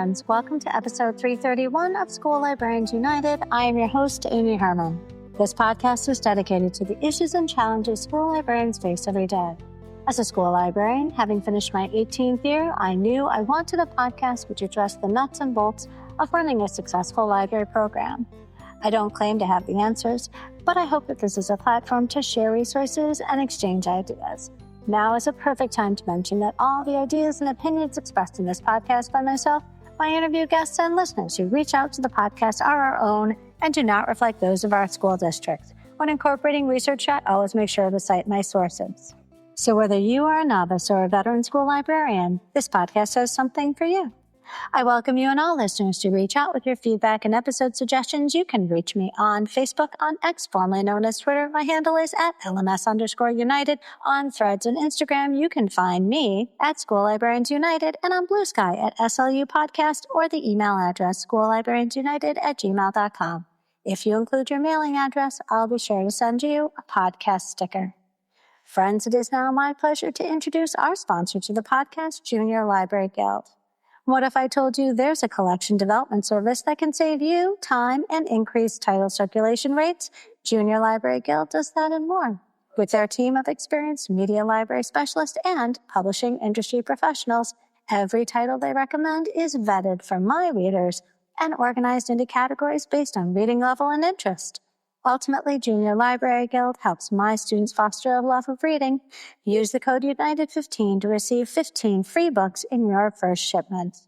friends. Welcome to episode 331 of School Librarians United. I am your host, Amy Herman. This podcast is dedicated to the issues and challenges school librarians face every day. As a school librarian, having finished my 18th year, I knew I wanted a podcast which addressed the nuts and bolts of running a successful library program. I don't claim to have the answers, but I hope that this is a platform to share resources and exchange ideas. Now is a perfect time to mention that all the ideas and opinions expressed in this podcast by myself, my interview guests, and listeners who reach out to the podcast are our own and do not reflect those of our school districts. When incorporating research, I always make sure to cite my sources. So whether you are a novice or a veteran school librarian, this podcast has something for you. I welcome you and all listeners to reach out with your feedback and episode suggestions. You can reach me on Facebook, on X, formerly known as Twitter. My handle is at LMS_United. On Threads and Instagram, you can find me at School Librarians United, and on Blue Sky at SLU Podcast, or the email address schoollibrariansunited@gmail.com. If you include your mailing address, I'll be sure to send you a podcast sticker. Friends, it is now my pleasure to introduce our sponsor to the podcast, Junior Library Guild. What if I told you there's a collection development service that can save you time and increase title circulation rates? Junior Library Guild does that and more. With their team of experienced media library specialists and publishing industry professionals, every title they recommend is vetted for my readers and organized into categories based on reading level and interest. Ultimately, Junior Library Guild helps my students foster a love of reading. Use the code UNITED15 to receive 15 free books in your first shipment.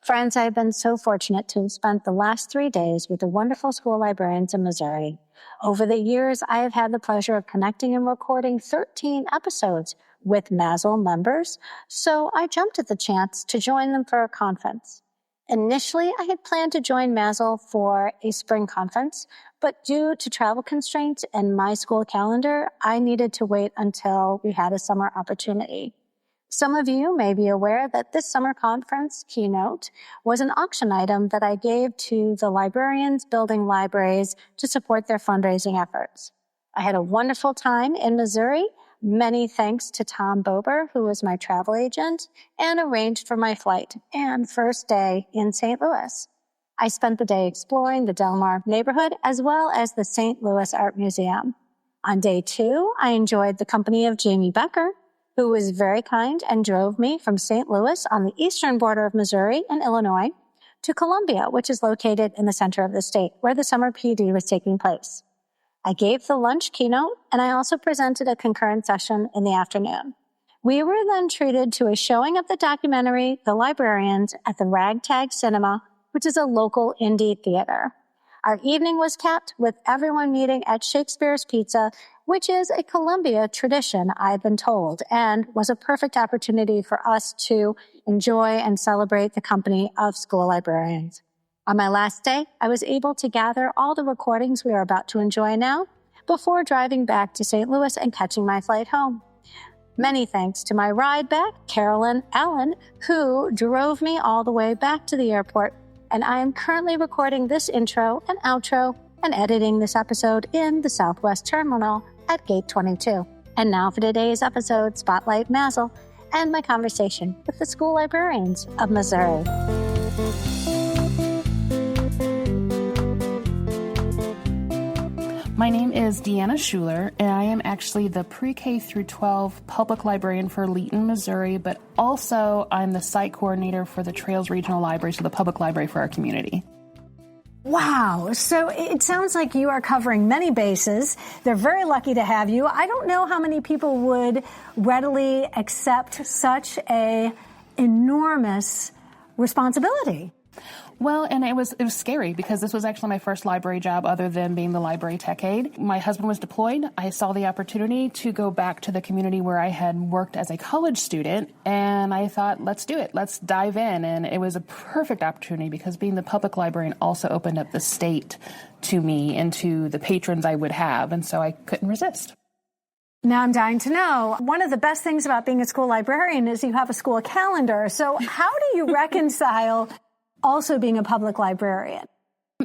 Friends, I've been so fortunate to have spent the last 3 days with the wonderful school librarians in Missouri. Over the years, I have had the pleasure of connecting and recording 13 episodes with MASL members, so I jumped at the chance to join them for a conference. Initially, I had planned to join MASL for a spring conference, but due to travel constraints and my school calendar, I needed to wait until we had a summer opportunity. Some of you may be aware that this summer conference keynote was an auction item that I gave to the librarians building libraries to support their fundraising efforts. I had a wonderful time in Missouri. Many thanks to Tom Bober, who was my travel agent, and arranged for my flight and first day in St. Louis. I spent the day exploring the Delmar neighborhood as well as the St. Louis Art Museum. On day 2, I enjoyed the company of Jamie Becker, who was very kind and drove me from St. Louis on the eastern border of Missouri and Illinois to Columbia, which is located in the center of the state, where the summer PD was taking place. I gave the lunch keynote, and I also presented a concurrent session in the afternoon. We were then treated to a showing of the documentary, The Librarians, at the Ragtag Cinema, which is a local indie theater. Our evening was capped with everyone meeting at Shakespeare's Pizza, which is a Columbia tradition, I've been told, and was a perfect opportunity for us to enjoy and celebrate the company of school librarians. On my last day, I was able to gather all the recordings we are about to enjoy now before driving back to St. Louis and catching my flight home. Many thanks to my ride back, Carolyn Allen, who drove me all the way back to the airport, and I am currently recording this intro and outro and editing this episode in the Southwest Terminal at Gate 22. And now for today's episode, Spotlight MASL, and my conversation with the school librarians of Missouri. My name is Deanna Schuler, and I am actually the pre-K through 12 public librarian for Leeton, Missouri, but also I'm the site coordinator for the Trails Regional Library, so the public library for our community. Wow. So it sounds like you are covering many bases. They're very lucky to have you. I don't know how many people would readily accept such a enormous responsibility. Well, and it was scary because this was actually my first library job other than being the library tech aide. My husband was deployed. I saw the opportunity to go back to the community where I had worked as a college student, and I thought, let's do it. Let's dive in. And it was a perfect opportunity because being the public librarian also opened up the state to me and to the patrons I would have, and so I couldn't resist. Now I'm dying to know. One of the best things about being a school librarian is you have a school calendar. So how do you reconcile also being a public librarian?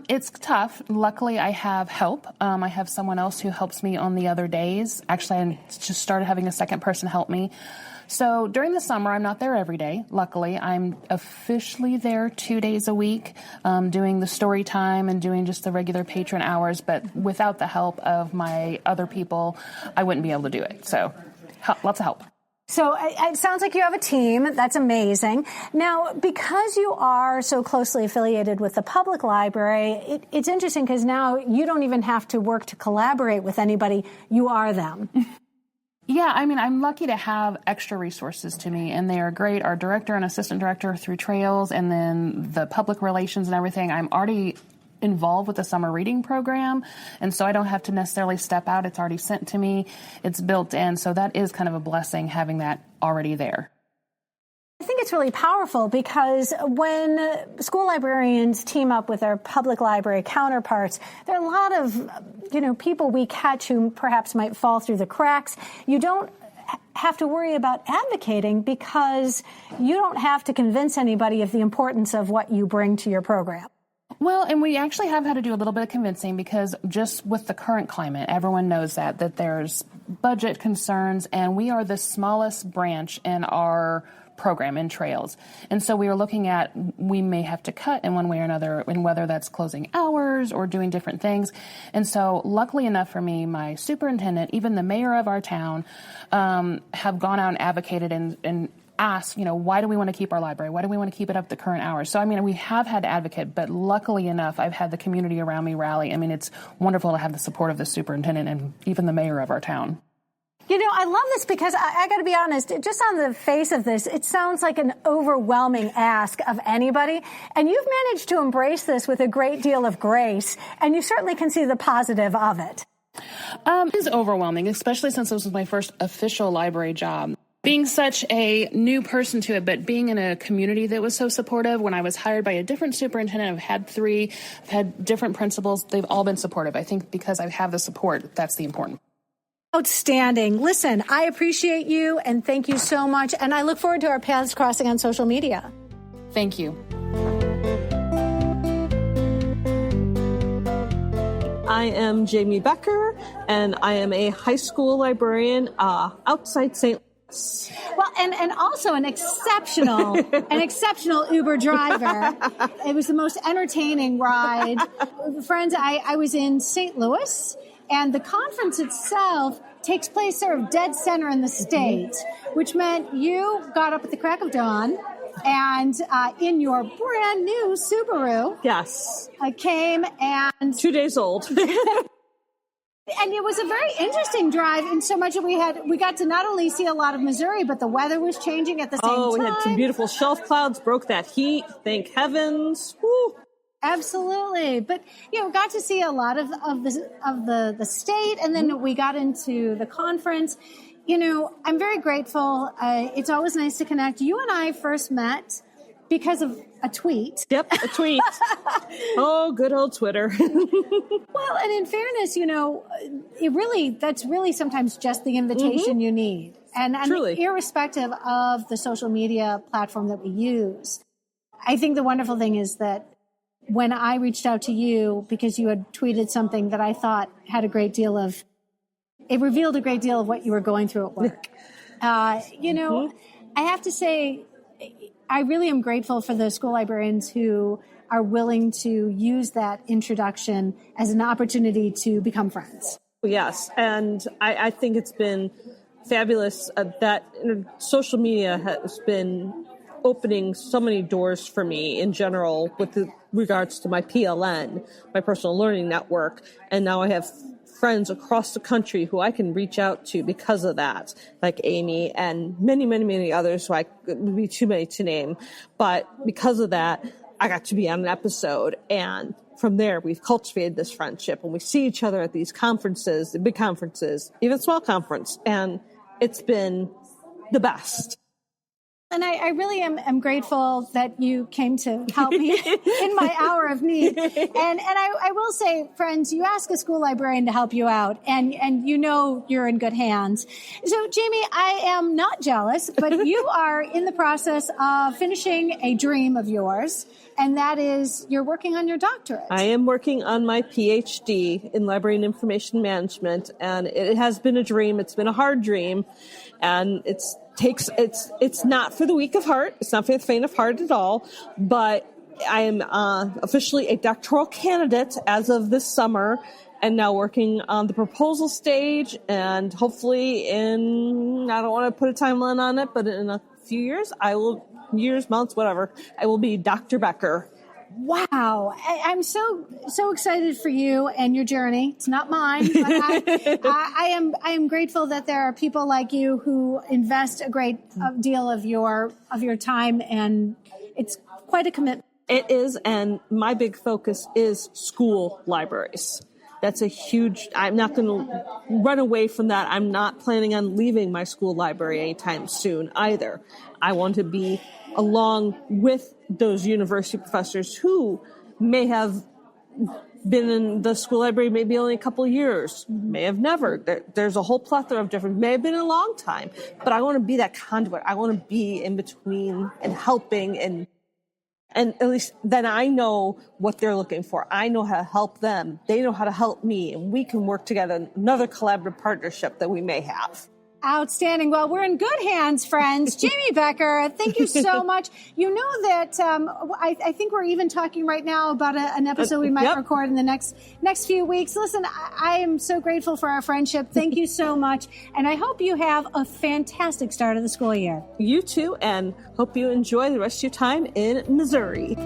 It's tough. Luckily, I have help. I have someone else who helps me on the other days. Actually, I just started having a second person help me So during the summer, I'm not there every day. Luckily, I'm officially there 2 days a week, doing the story time and doing just the regular patron hours. But without the help of my other people, I wouldn't be able to do it. So lots of help. So it sounds like you have a team. That's amazing. Now, because you are so closely affiliated with the public library, it's interesting because now you don't even have to work to collaborate with anybody. You are them. Yeah, I mean, I'm lucky to have extra resources to me, and they are great. Our director and assistant director through Trails, and then the public relations and everything. I'm already involved with the summer reading program, and so I don't have to necessarily step out. It's already sent to me. It's built in, so that is kind of a blessing having that already there. I think it's really powerful because when school librarians team up with their public library counterparts, there are a lot of, people we catch who perhaps might fall through the cracks. You don't have to worry about advocating because you don't have to convince anybody of the importance of what you bring to your program. Well, and we actually have had to do a little bit of convincing because just with the current climate, everyone knows that there's budget concerns, and we are the smallest branch in our program in Trails. And so we are looking at, we may have to cut in one way or another, and whether that's closing hours or doing different things. And so luckily enough for me, my superintendent, even the mayor of our town, have gone out and advocated and asked, why do we want to keep our library? Why do we want to keep it up the current hours? So, I mean, we have had to advocate, but luckily enough, I've had the community around me rally. I mean, it's wonderful to have the support of the superintendent and even the mayor of our town. I love this because I got to be honest, just on the face of this, it sounds like an overwhelming ask of anybody. And you've managed to embrace this with a great deal of grace, and you certainly can see the positive of it. It is overwhelming, especially since this was my first official library job. Being such a new person to it, but being in a community that was so supportive. When I was hired by a different superintendent, I've had 3, I've had different principals. They've all been supportive. I think because I have the support, that's the important. Outstanding. Listen, I appreciate you and thank you so much. And I look forward to our paths crossing on social media. Thank you. I am Jamie Becker, and I am a high school librarian outside St. Louis. Well, and also an exceptional Uber driver. It was the most entertaining ride. Friends, I was in St. Louis, and the conference itself takes place sort of dead center in the state, which meant you got up at the crack of dawn and in your brand new Subaru. Yes. Came and 2 days old. And it was a very interesting drive in so much that we got to not only see a lot of Missouri, but the weather was changing at the same time. Oh, we had some beautiful shelf clouds, broke that heat. Thank heavens. Woo. Absolutely. But, got to see a lot of the state. And then we got into the conference. I'm very grateful. It's always nice to connect. You and I first met because of a tweet. Yep, a tweet. Oh, good old Twitter. Well, and in fairness, that's really sometimes just the invitation you need. And Truly. Irrespective of the social media platform that we use, I think the wonderful thing is that when I reached out to you because you had tweeted something that I thought had it revealed a great deal of what you were going through at work. I have to say, I really am grateful for the school librarians who are willing to use that introduction as an opportunity to become friends. Yes, and I think it's been fabulous that social media has been opening so many doors for me in general with regards to my PLN, my personal learning network, and now I have friends across the country who I can reach out to because of that, like Amy and many, many, many others who it would be too many to name. But because of that, I got to be on an episode, and from there, we've cultivated this friendship, and we see each other at these conferences, the big conferences, even small conference, and it's been the best. And I really am grateful that you came to help me in my hour of need. And I will say, friends, you ask a school librarian to help you out, and you're in good hands. So, Jamie, I am not jealous, but you are in the process of finishing a dream of yours, and that is you're working on your doctorate. I am working on my PhD in Library and Information Management, and it has been a dream. It's been a hard dream, and it's it's not for the weak of heart. It's not for the faint of heart at all, but I am officially a doctoral candidate as of this summer, and now working on the proposal stage, and hopefully I don't want to put a timeline on it, but in a few years, months, whatever, I will be Dr. Becker. Wow. I'm so excited for you and your journey. It's not mine, but I am grateful that there are people like you who invest a great deal of your time, and it's quite a commitment. It is, and my big focus is school libraries. That's a huge, I'm not going to run away from that. I'm not planning on leaving my school library anytime soon either. I want to be along with those university professors who may have been in the school library maybe only a couple of years, may have never. There's a whole plethora of different, may have been a long time, but I want to be that conduit. I want to be in between and helping, and at least then I know what they're looking for. I know how to help them. They know how to help me, and we can work together, another collaborative partnership that we may have. Outstanding. Well, we're in good hands, friends. Jamie Becker, thank you so much. You know that I think we're even talking right now about an episode we might record in the next few weeks. Listen, I am so grateful for our friendship. Thank you so much. And I hope you have a fantastic start of the school year. You too, and hope you enjoy the rest of your time in Missouri.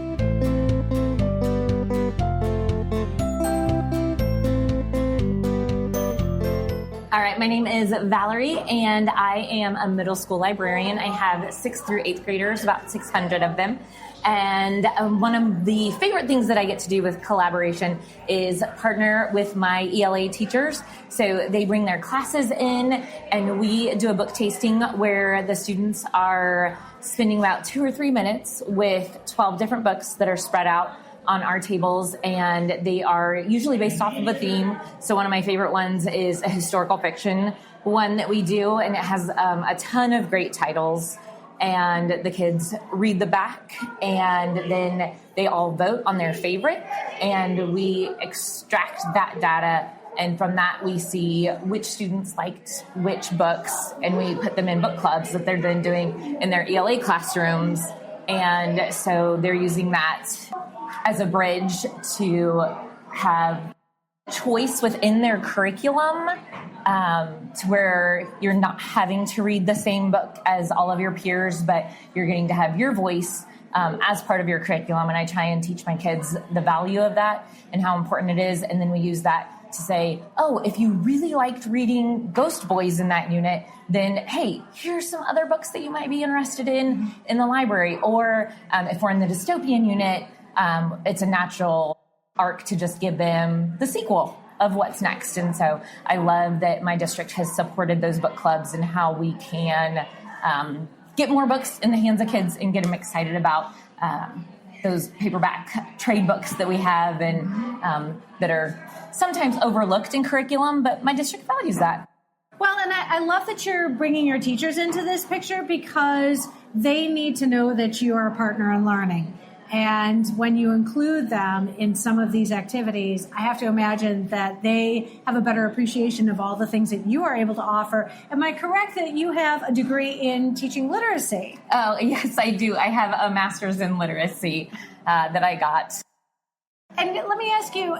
All right, my name is Valerie, and I am a middle school librarian. I have 6th through 8th graders, about 600 of them. And one of the favorite things that I get to do with collaboration is partner with my ELA teachers. So they bring their classes in, and we do a book tasting where the students are spending about 2 or 3 minutes with 12 different books that are spread out on our tables, and they are usually based off of a theme. So one of my favorite ones is a historical fiction one that we do, and it has a ton of great titles. And the kids read the back, and then they all vote on their favorite, and we extract that data, and from that we see which students liked which books, and we put them in book clubs that they're then doing in their ELA classrooms. And so they're using that as a bridge to have choice within their curriculum, to where you're not having to read the same book as all of your peers, but you're getting to have your voice as part of your curriculum. And I try and teach my kids the value of that and how important it is. And then we use that to say, oh, if you really liked reading Ghost Boys in that unit, then, hey, here's some other books that you might be interested in the library. Or if we're in the dystopian unit, it's a natural arc to just give them the sequel of what's next. And so I love that my district has supported those book clubs and how we can get more books in the hands of kids and get them excited about those paperback trade books that we have and that are sometimes overlooked in curriculum, but my district values that. Well, and I love that you're bringing your teachers into this picture, because they need to know that you are a partner in learning. And when you include them in some of these activities, I have to imagine that they have a better appreciation of all the things that you are able to offer. Am I correct that you have a degree in teaching literacy? Oh, yes, I do. I have a master's in literacy that I got. And let me ask you,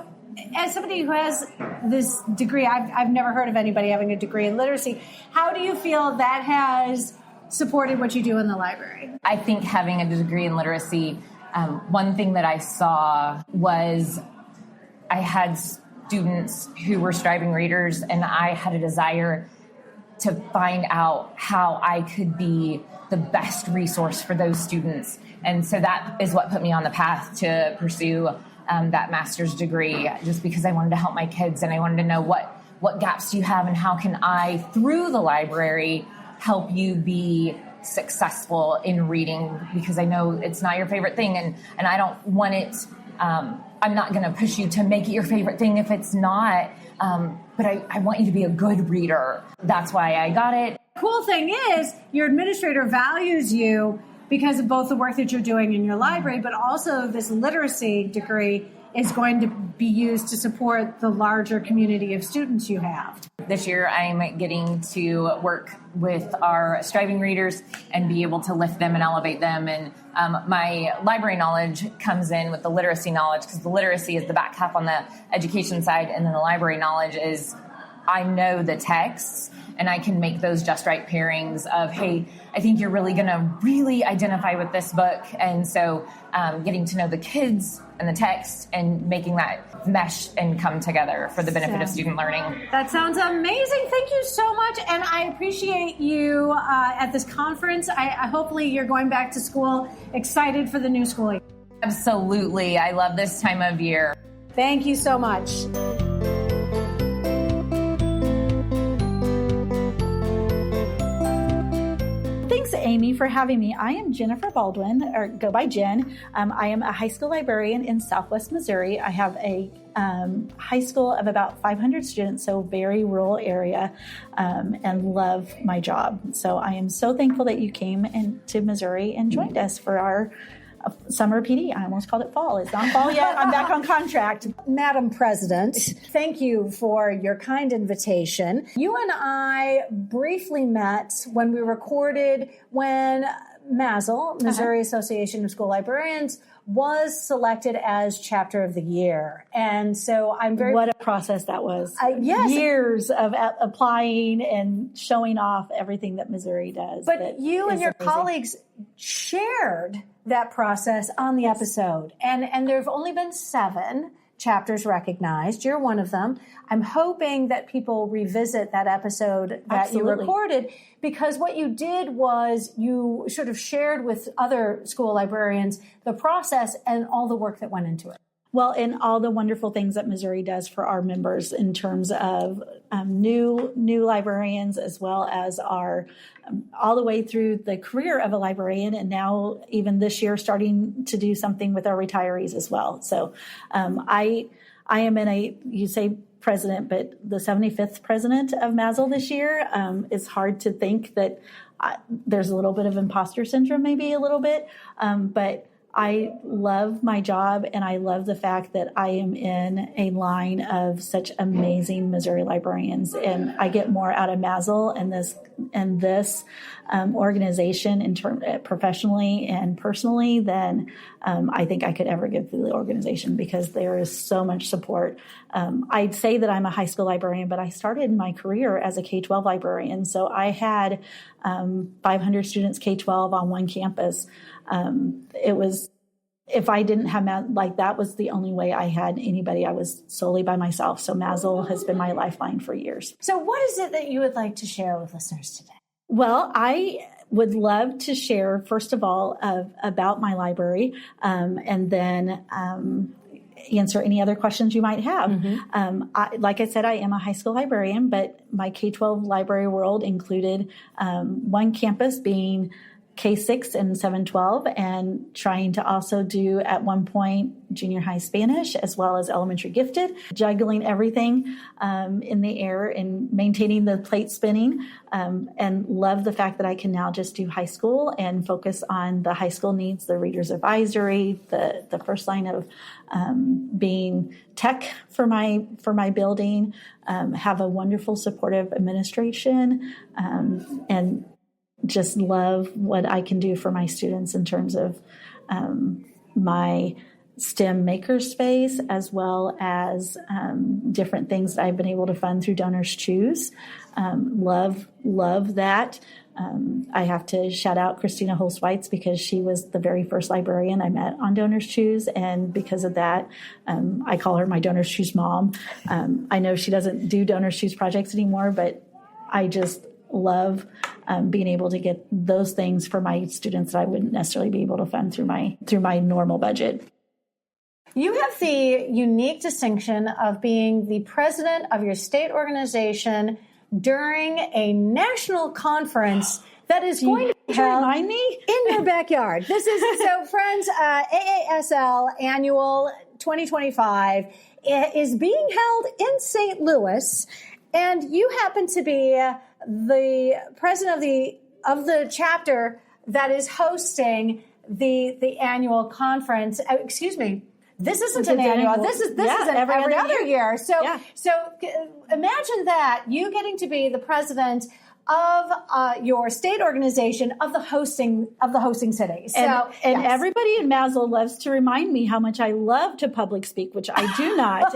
as somebody who has this degree, I've never heard of anybody having a degree in literacy. How do you feel that has supported what you do in the library? I think having a degree in literacy, one thing that I saw was I had students who were striving readers, and I had a desire to find out how I could be the best resource for those students. And so that is what put me on the path to pursue that master's degree, just because I wanted to help my kids, and I wanted to know what gaps do you have, and how can I, through the library, help you be successful in reading, because I know it's not your favorite thing, and I don't want it, I'm not going to push you to make it your favorite thing if it's not, but I want you to be a good reader. That's why I got it. Cool thing is, your administrator values you because of both the work that you're doing in your library, but also this literacy degree is going to be used to support the larger community of students you have. This year, I'm getting to work with our striving readers and be able to lift them and elevate them. And my library knowledge comes in with the literacy knowledge, because the literacy is the back half on the education side, and then the library knowledge is I know the texts, and I can make those just right pairings of, hey, I think you're really going to really identify with this book. And so getting to know the kids and the text and making that mesh and come together for the benefit of student learning. That sounds amazing. Thank you so much. And I appreciate you at this conference. Hopefully you're going back to school excited for the new school year. Absolutely. I love this time of year. Thank you so much. Thanks, Amy, for having me. I am Jennifer Baldwin, or go by Jen. I am a high school librarian in Southwest Missouri. I have a high school of about 500 students, so very rural area, and love my job. So I am so thankful that you came into Missouri and joined us for our summer PD. I almost called it fall. It's not fall yet. I'm back on contract. Madam President, thank you for your kind invitation. You and I briefly met when we recorded when MASL, Missouri Association of School Librarians, was selected as Chapter of the Year. And so I'm very... What a process that was. Yes. Years of applying and showing off everything that Missouri does. But you and your colleagues shared that process on the episode. And there have only been 7 chapters recognized. You're one of them. I'm hoping that people revisit that episode that you recorded, because what you did was you sort of shared with other school librarians the process and all the work that went into it. Well, and all the wonderful things that Missouri does for our members in terms of new librarians, as well as our all the way through the career of a librarian, and now even this year starting to do something with our retirees as well. So I am you say president, but the 75th president of MASL this year. It's hard to think that there's a little bit of imposter syndrome, maybe a little bit, but I love my job, and I love the fact that I am in a line of such amazing Missouri librarians, and I get more out of MASL and this organization professionally and personally than I think I could ever give to the organization, because there is so much support. I'd say that I'm a high school librarian, but I started my career as a K-12 librarian, so I had 500 students K-12 on one campus. It was, if I didn't have that was the only way I had anybody. I was solely by myself. So MASL has been my lifeline for years. So what is it that you would like to share with listeners today? Well, I would love to share, first of all, about my library, and then answer any other questions you might have. Mm-hmm. Like I said, I am a high school librarian, but my K-12 library world included one campus being K-6 and 712, and trying to also do at one point junior high Spanish as well as elementary gifted, juggling everything in the air and maintaining the plate spinning, and love the fact that I can now just do high school and focus on the high school needs, the reader's advisory, the first line of being tech for my building, have a wonderful supportive administration, and just love what I can do for my students in terms of my STEM makerspace, as well as different things that I've been able to fund through Donors Choose. Love that. I have to shout out Christina Holzweitz, because she was the very first librarian I met on Donors Choose, and because of that, I call her my Donors Choose mom. I know she doesn't do Donors Choose projects anymore, but I just love being able to get those things for my students that I wouldn't necessarily be able to fund through my normal budget. You have the unique distinction of being the president of your state organization during a national conference that is going to be held in your backyard. This is, so friends, AASL Annual 2025 is being held in St. Louis, and you happen to be the president of the chapter that is hosting the annual conference. Excuse me. This isn't an annual. This is an every other year. So imagine that, you getting to be the president of your state organization of the hosting city. So, and everybody in MASL loves to remind me how much I love to public speak, which I do not.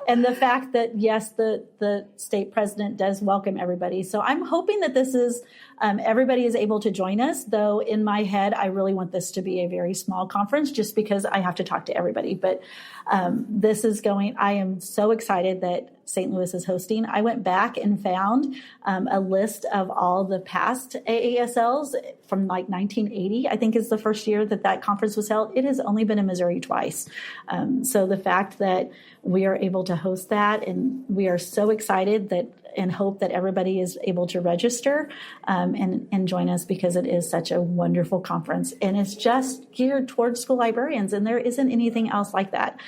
and the fact that, yes, the state president does welcome everybody. So I'm hoping that this is, everybody is able to join us, though in my head, I really want this to be a very small conference just because I have to talk to everybody. But this is going, I am so excited that St. Louis is hosting. I went back and found a list of all the past AASLs from like 1980, I think is the first year that conference was held. It has only been in Missouri twice. So the fact that we are able to host that, and we are so excited and hope that everybody is able to register and join us, because it is such a wonderful conference. And it's just geared towards school librarians, and there isn't anything else like that.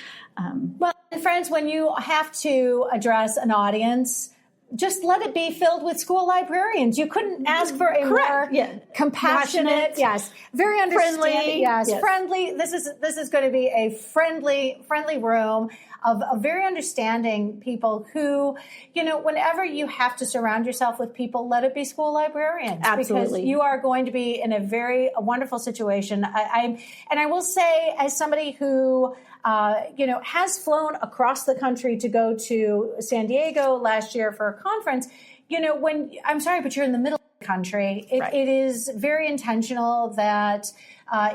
Well, friends, when you have to address an audience, just let it be filled with school librarians. You couldn't ask for a more compassionate, very understanding, friendly. This is going to be a friendly room of very understanding people who, whenever you have to surround yourself with people, let it be school librarians. Absolutely. Because you are going to be in a wonderful situation. I will say, as somebody who has flown across the country to go to San Diego last year for a conference, I'm sorry, but you're in the middle of the country. It is very intentional that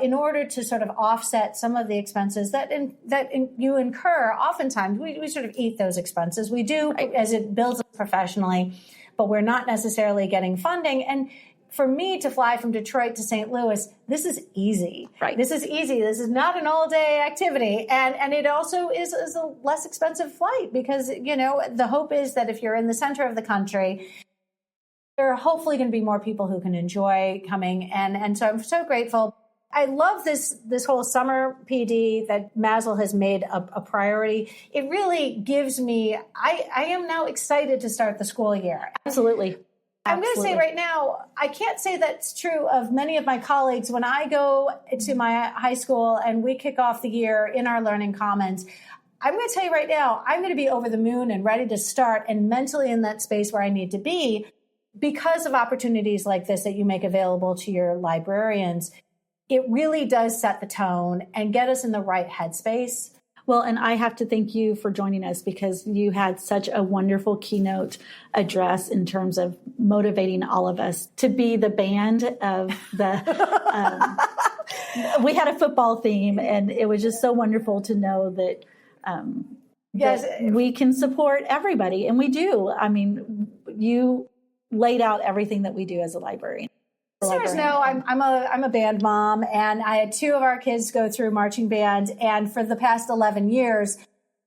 in order to sort of offset some of the expenses that you incur, oftentimes we sort of eat those expenses. We do as it builds us professionally, but we're not necessarily getting funding. And for me to fly from Detroit to St. Louis, this is easy. This is easy. This is not an all-day activity. And it also is a less expensive flight because, the hope is that if you're in the center of the country, there are hopefully going to be more people who can enjoy coming. And so I'm so grateful. I love this whole summer PD that MASL has made a priority. It really gives me, I am now excited to start the school year. Absolutely. I'm going to say right now, I can't say that's true of many of my colleagues. When I go to my high school and we kick off the year in our Learning Commons, I'm going to tell you right now, I'm going to be over the moon and ready to start and mentally in that space where I need to be because of opportunities like this that you make available to your librarians. It really does set the tone and get us in the right headspace. Well, and I have to thank you for joining us because you had such a wonderful keynote address in terms of motivating all of us to be the band of the, we had a football theme, and it was just so wonderful to know that, that we can support everybody. And we do. I mean, you laid out everything that we do as a librarian. Listeners know I'm a band mom, and I had two of our kids go through marching band. And for the past 11 years,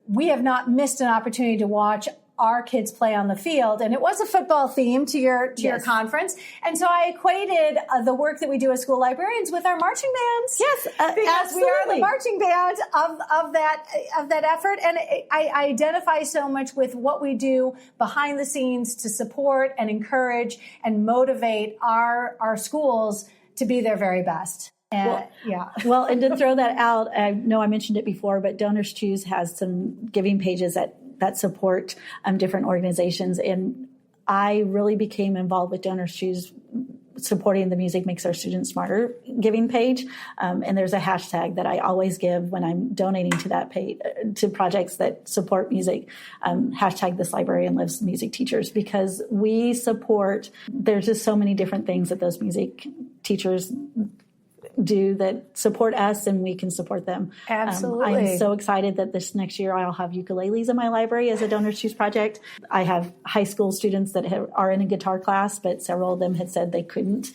we have not missed an opportunity to watch our kids play on the field. And it was a football theme to your conference. And so I equated the work that we do as school librarians with our marching bands. Yes, because absolutely. we are the marching band of that effort. And I identify so much with what we do behind the scenes to support and encourage and motivate our schools to be their very best. Well, and to throw that out, I know I mentioned it before, but Donors Choose has some giving pages that support different organizations. And I really became involved with Donors Choose supporting the Music Makes Our Students Smarter giving page. And there's a hashtag that I always give when I'm donating to that page, to projects that support music, hashtag This Librarian Lives Music Teachers, because we support, there's just so many different things that those music teachers do that support us, and we can support them. Absolutely. I'm so excited that this next year I'll have ukuleles in my library as a Donors Choose project. I have high school students that are in a guitar class, but several of them had said they couldn't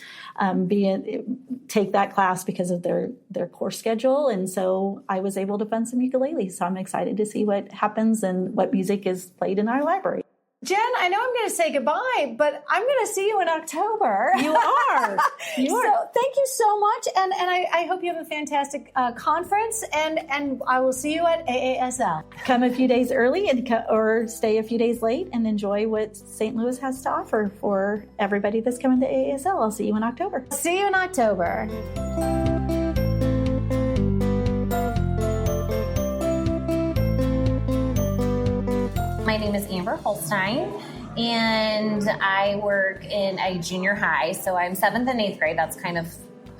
take that class because of their course schedule. And so I was able to fund some ukuleles. So I'm excited to see what happens and what music is played in our library. Jen, I know I'm going to say goodbye, but I'm going to see you in October. You are. So thank you so much, and I hope you have a fantastic conference, and I will see you at AASL. Come a few days early or stay a few days late and enjoy what St. Louis has to offer for everybody that's coming to AASL. I'll see you in October. See you in October. My name is Amber Holstein, and I work in a junior high. So I'm 7th and 8th grade. That's kind of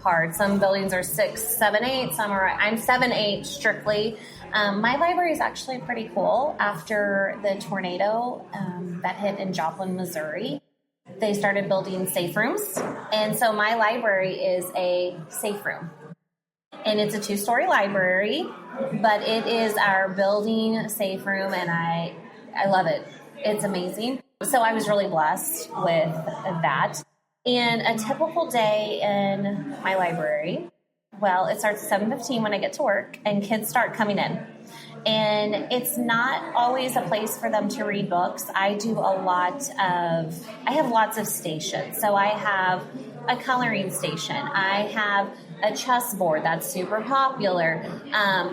hard. Some buildings are 6, 7, 8. Some are. I'm 7, 8 strictly. My library is actually pretty cool. After the tornado that hit in Joplin, Missouri, they started building safe rooms, and so my library is a safe room. And it's a 2-story library, but it is our building safe room, and I love it. It's amazing. So I was really blessed with that. And a typical day in my library, well, it starts at 7:15 when I get to work, and kids start coming in. And it's not always a place for them to read books. I have lots of stations. So I have a coloring station. I have a chessboard that's super popular.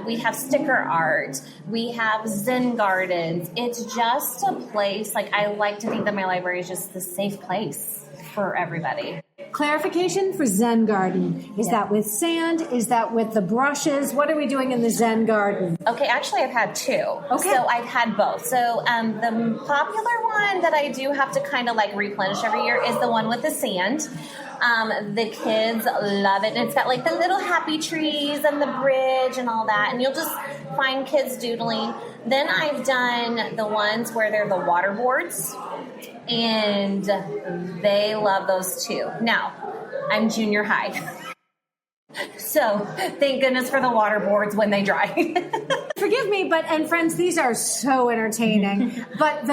We have sticker art. We have Zen gardens. It's just a place, like, I like to think that my library is just the safe place for everybody. Clarification for Zen garden. Is that with sand? Is that with the brushes? What are we doing in the Zen garden? Okay, actually I've had 2. Okay. So I've had both. So the popular one that I do have to kind of like replenish every year is the one with the sand. The kids love it. And it's got like the little happy trees and the bridge and all that. And you'll just find kids doodling. Then I've done the ones where they're the water boards. And they love those too. Now, I'm junior high. So thank goodness for the water boards when they dry. Forgive me, and friends, these are so entertaining. But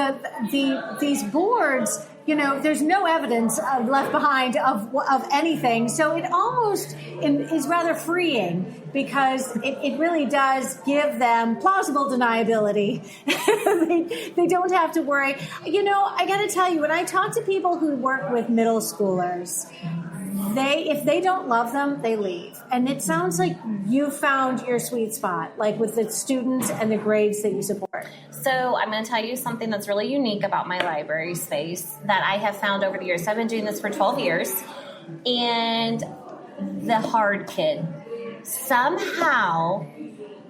these boards, there's no evidence left behind of anything. So it almost is rather freeing, because it really does give them plausible deniability. They don't have to worry. I got to tell you, when I talk to people who work with middle schoolers, if they don't love them, they leave. And it sounds like you found your sweet spot, like with the students and the grades that you support. So I'm going to tell you something that's really unique about my library space that I have found over the years. I've been doing this for 12 years. And the hard kid, somehow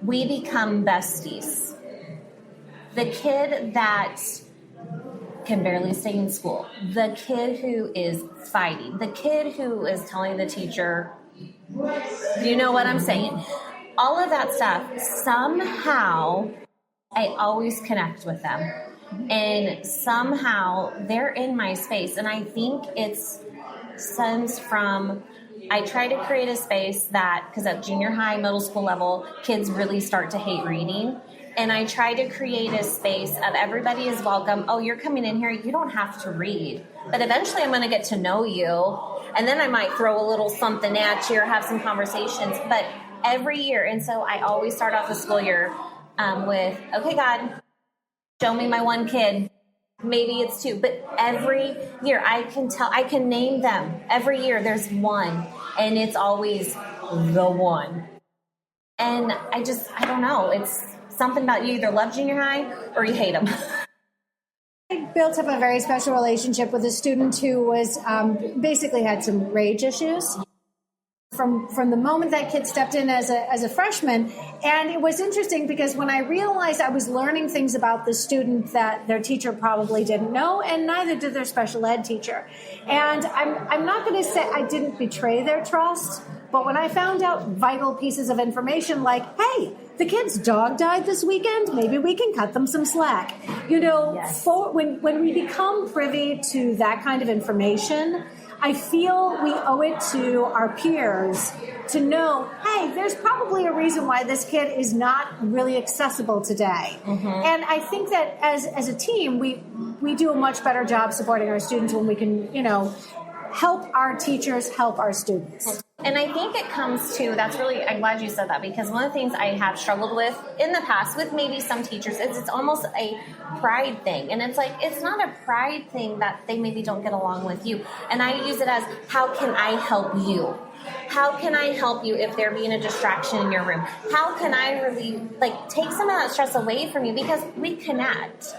we become besties. The kid that can barely stay in school, the kid who is fighting, the kid who is telling the teacher, you know what I'm saying? All of that stuff, somehow I always connect with them. And somehow they're in my space. And I think it stems from, I try to create a space that, because at junior high, middle school level, kids really start to hate reading. And I try to create a space of everybody is welcome. Oh, you're coming in here. You don't have to read. But eventually I'm going to get to know you. And then I might throw a little something at you or have some conversations. But every year, and so I always start off the school year with, okay, God, show me my one kid. Maybe it's 2. But every year I can name them. Every year there's one. And it's always the one. And I don't know. It's something about you either love junior high or you hate them. I built up a very special relationship with a student who was basically had some rage issues. From the moment that kid stepped in as a freshman. And it was interesting because when I realized I was learning things about the student that their teacher probably didn't know, and neither did their special ed teacher. And I'm not going to say I didn't betray their trust, but when I found out vital pieces of information like, hey, the kid's dog died this weekend, maybe we can cut them some slack. Yes. When we become privy to that kind of information, I feel we owe it to our peers to know, hey, there's probably a reason why this kid is not really accessible today. Mm-hmm. And I think that as a team, we do a much better job supporting our students when we can, help our teachers help our students. And I think it comes to, I'm glad you said that, because one of the things I have struggled with in the past with maybe some teachers is it's almost a pride thing. And it's like, it's not a pride thing that they maybe don't get along with you. And I use it as, how can I help you? How can I help you if there being a distraction in your room? How can I really take some of that stress away from you? Because we connect.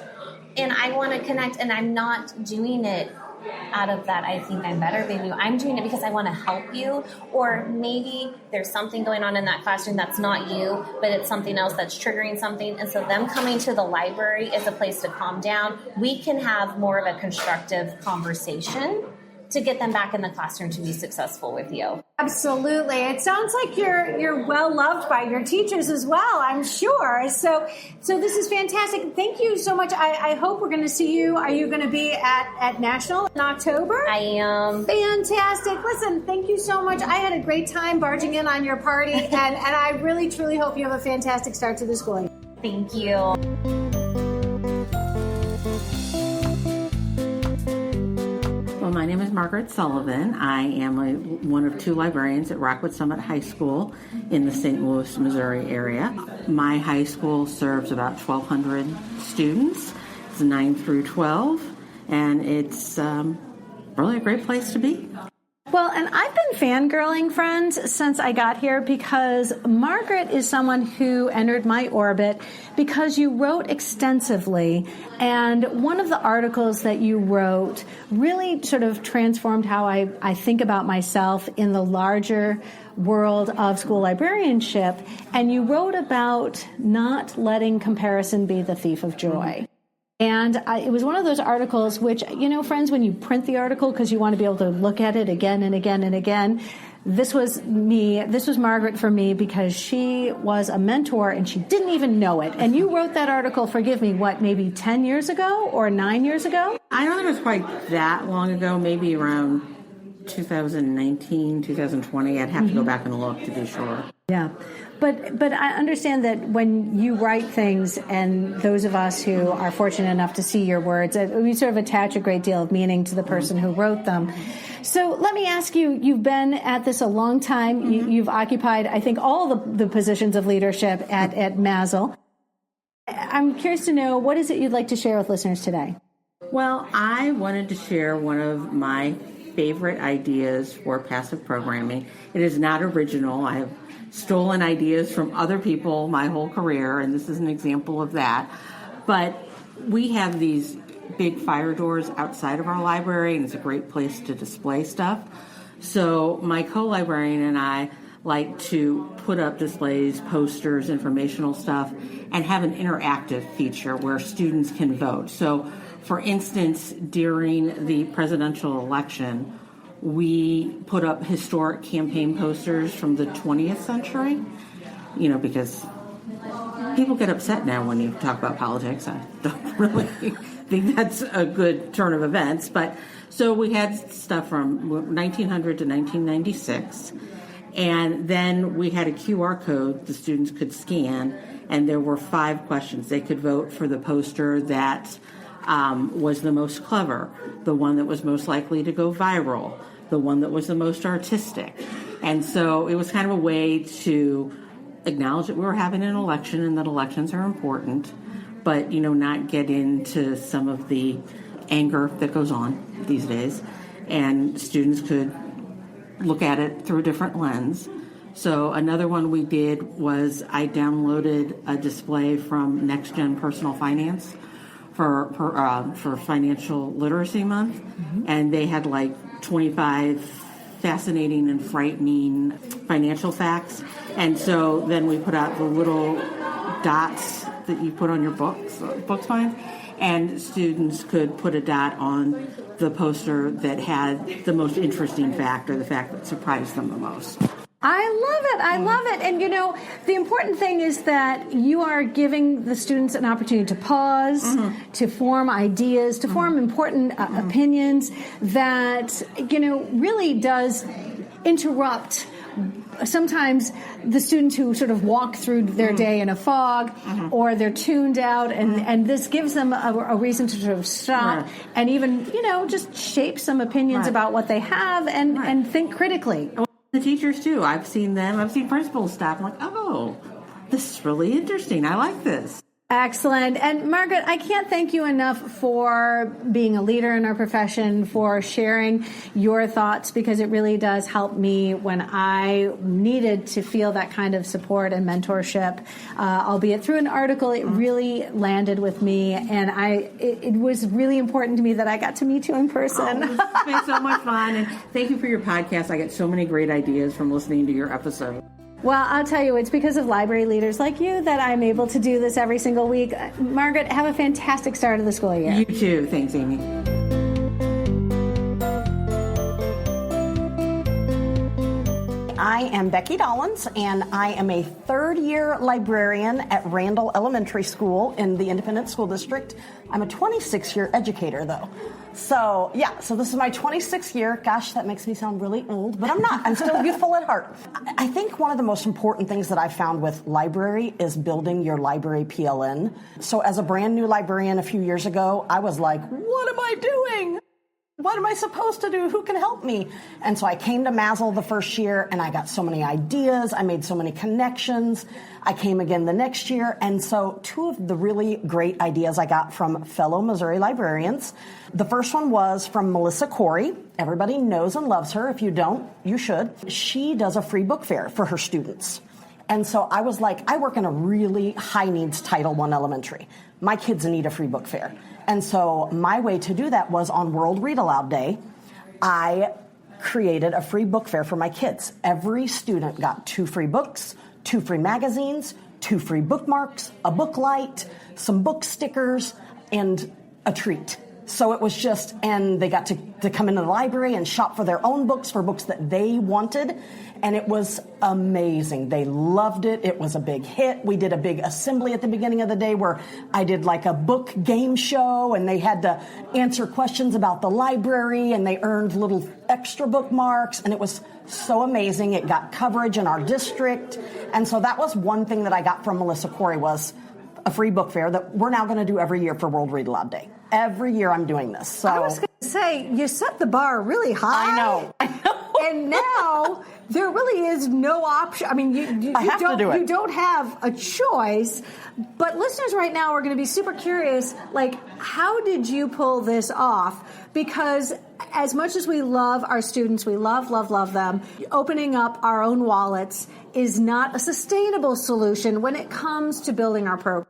And I want to connect, and I'm not doing it out of that, I think I'm better than you. I'm doing it because I want to help you, or maybe there's something going on in that classroom that's not you, but it's something else that's triggering something. And so them coming to the library is a place to calm down. We can have more of a constructive conversation to get them back in the classroom to be successful with you. Absolutely. It sounds like you're well loved by your teachers as well, I'm sure. So this is fantastic. Thank you so much. I hope we're going to see you. Are you going to be at National in October? I am. Fantastic. Listen, thank you so much. I had a great time barging in on your party, and I really, truly hope you have a fantastic start to the school year. Thank you. Well, my name is Margaret Sullivan. I am one of 2 librarians at Rockwood Summit High School in the St. Louis, Missouri area. My high school serves about 1,200 students. It's 9 through 12, and it's really a great place to be. Well, and I've been fangirling, friends, since I got here, because Margaret is someone who entered my orbit because you wrote extensively, and one of the articles that you wrote really sort of transformed how I think about myself in the larger world of school librarianship, and you wrote about not letting comparison be the thief of joy. And it was one of those articles which, friends, when you print the article because you want to be able to look at it again and again and again, this was me. This was Margaret for me because she was a mentor and she didn't even know it. And you wrote that article, forgive me, maybe 10 years ago or 9 years ago? I don't think it was quite that long ago, maybe around 2019, 2020. I'd have to go back and look to be sure. Yeah. But I understand that when you write things, and those of us who are fortunate enough to see your words, we sort of attach a great deal of meaning to the person who wrote them. So let me ask you, you've been at this a long time. You've occupied, I think, all the positions of leadership at MASL. I'm curious to know, what is it you'd like to share with listeners today? Well, I wanted to share one of my favorite ideas for passive programming. It is not original. I have stolen ideas from other people my whole career, and this is an example of that. But we have these big fire doors outside of our library, and it's a great place to display stuff. So my co-librarian and I like to put up displays, posters, informational stuff, and have an interactive feature where students can vote. So, for instance, during the presidential election, we put up historic campaign posters from the 20th century, because people get upset now when you talk about politics. I don't really think that's a good turn of events. But so we had stuff from 1900 to 1996. And then we had a QR code the students could scan, and there were 5 questions. They could vote for the poster that was the most clever, the one that was most likely to go viral, the one that was the most artistic. And so it was kind of a way to acknowledge that we were having an election and that elections are important, but, not get into some of the anger that goes on these days. And students could look at it through a different lens. So another one we did was I downloaded a display from Next Gen Personal Finance for Financial Literacy Month, and they had like 25 fascinating and frightening financial facts. And so then we put out the little dots that you put on your book spines, and students could put a dot on the poster that had the most interesting fact or the fact that surprised them the most. I love it. And, the important thing is that you are giving the students an opportunity to pause, to form ideas, to form important opinions that, really does interrupt sometimes the students who sort of walk through their day in a fog, or they're tuned out, and this gives them a reason to sort of stop and even, just shape some opinions about what they have and think critically. The teachers too. I've seen principals stop. I'm like, oh, this is really interesting. I like this. Excellent. And Margaret, I can't thank you enough for being a leader in our profession, for sharing your thoughts, because it really does help me when I needed to feel that kind of support and mentorship, albeit through an article. It really landed with me, and it was really important to me that I got to meet you in person. It's been so much fun, and thank you for your podcast. I get so many great ideas from listening to your episode. Well, I'll tell you, it's because of library leaders like you that I'm able to do this every single week. Margaret, have a fantastic start of the school year. You too. Thanks, Amy. I am Becky Dollins, and I am a third-year librarian at Randall Elementary School in the Independent School District. I'm a 26-year educator, though. So this is my 26th year. Gosh, that makes me sound really old, but I'm not. I'm still youthful at heart. I think one of the most important things that I found with library is building your library PLN. So as a brand new librarian a few years ago, I was like, what am I doing? What am I supposed to do? Who can help me? And so I came to MASL the first year, and I got so many ideas. I made so many connections. I came again the next year. And so two of the really great ideas I got from fellow Missouri librarians. The first one was from Melissa Corey. Everybody knows and loves her. If you don't, you should. She does a free book fair for her students. And so I was like, I work in a really high-needs Title I elementary. My kids need a free book fair. And so my way to do that was on World Read Aloud Day, I created a free book fair for my kids. Every student got 2 free books, 2 free magazines, 2 free bookmarks, a book light, some book stickers, and a treat. So it was just, and they got to come into the library and shop for their own books, for books that they wanted. And it was amazing. They loved it. It was a big hit. We did a big assembly at the beginning of the day where I did like a book game show, and they had to answer questions about the library, and they earned little extra bookmarks. And it was so amazing. It got coverage in our district. And so that was one thing that I got from Melissa Corey, was a free book fair that we're now going to do every year for World Read Aloud Day. Every year I'm doing this. So I was going to say, you set the bar really high. I know. And now there really is no option. I mean, you don't have a choice. But listeners right now are going to be super curious, like, how did you pull this off? Because as much as we love our students, we love them, opening up our own wallets is not a sustainable solution when it comes to building our program.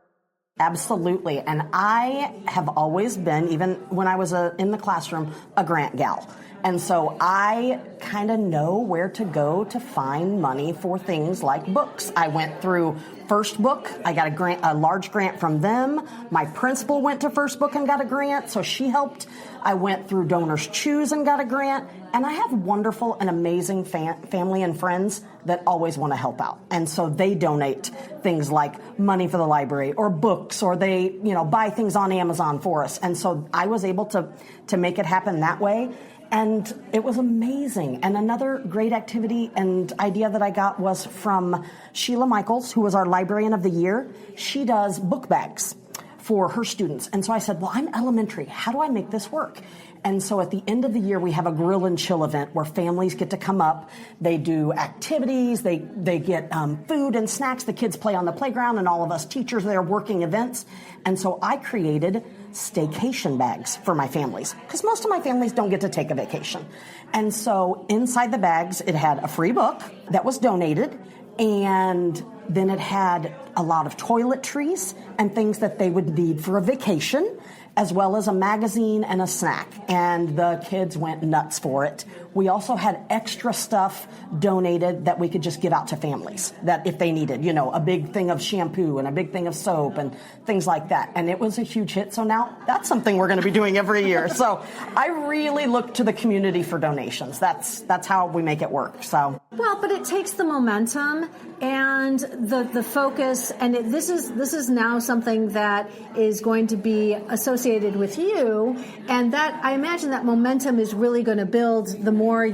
Absolutely. And I have always been, even when I was in the classroom, a grant gal. And so I kind of know where to go to find money for things like books. I went through First Book. I got a large grant from them. My principal went to First Book and got a grant, so she helped. I went through Donors Choose and got a grant. And I have wonderful and amazing family and friends that always want to help out. And so they donate things like money for the library or books, or they, buy things on Amazon for us. And so I was able to make it happen that way. And it was amazing. And another great activity and idea that I got was from Sheila Michaels, who was our Librarian of the Year. She does book bags for her students. And so I said, well, I'm elementary. How do I make this work? And so at the end of the year, we have a grill and chill event where families get to come up. They do activities. They get food and snacks. The kids play on the playground, and all of us teachers there working events. And so I created staycation bags for my families, because most of my families don't get to take a vacation. And so inside the bags, it had a free book that was donated, and then it had a lot of toiletries and things that they would need for a vacation, as well as a magazine and a snack. And the kids went nuts for it. We also had extra stuff donated that we could just give out to families, that if they needed, a big thing of shampoo and a big thing of soap and things like that. And it was a huge hit. So now that's something we're going to be doing every year. So I really look to the community for donations. That's how we make it work. So well, but it takes the momentum and the focus, and this is now something that is going to be associated with you, and that I imagine that momentum is really going to build the more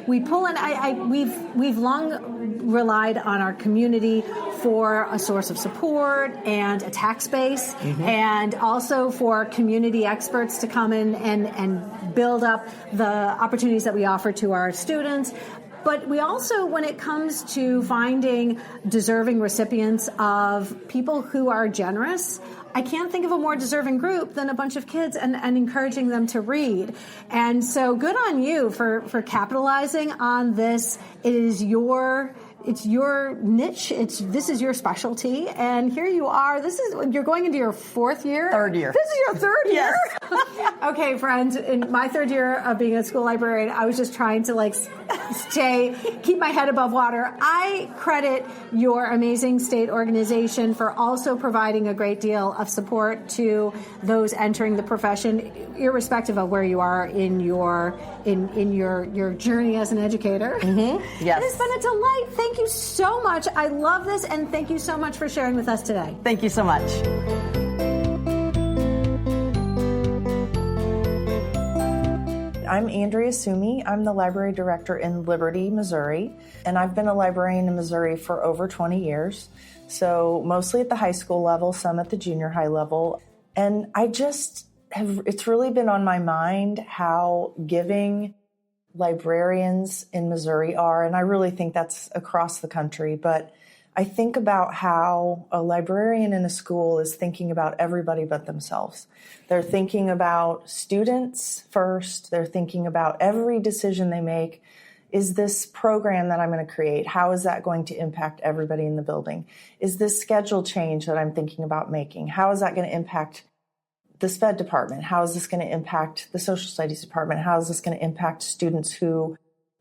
we pull in. We've long relied on our community for a source of support and a tax base, and also for community experts to come in and build up the opportunities that we offer to our students. But we also, when it comes to finding deserving recipients of people who are generous, I can't think of a more deserving group than a bunch of kids and encouraging them to read. And so good on you for capitalizing on this. It's your niche. This is your specialty. And here you are. You're going into your fourth year? Third year. This is your third year? Okay, friends, in my third year of being a school librarian, I was just trying to keep my head above water. I credit your amazing state organization for also providing a great deal of support to those entering the profession, irrespective of where you are in your journey as an educator. Mm-hmm. Yes. It has been a delight. Thank you so much. I love this, and thank you so much for sharing with us today. Thank you so much. I'm Andrea Sumi. I'm the library director in Liberty, Missouri, and I've been a librarian in Missouri for over 20 years, so mostly at the high school level, some at the junior high level. And it's really been on my mind how giving librarians in Missouri are, and I really think that's across the country, but I think about how a librarian in a school is thinking about everybody but themselves. They're thinking about students first. They're thinking about every decision they make. Is this program that I'm going to create, how is that going to impact everybody in the building? Is this schedule change that I'm thinking about making, how is that going to impact the SPED department? How is this going to impact the social studies department? How is this going to impact students who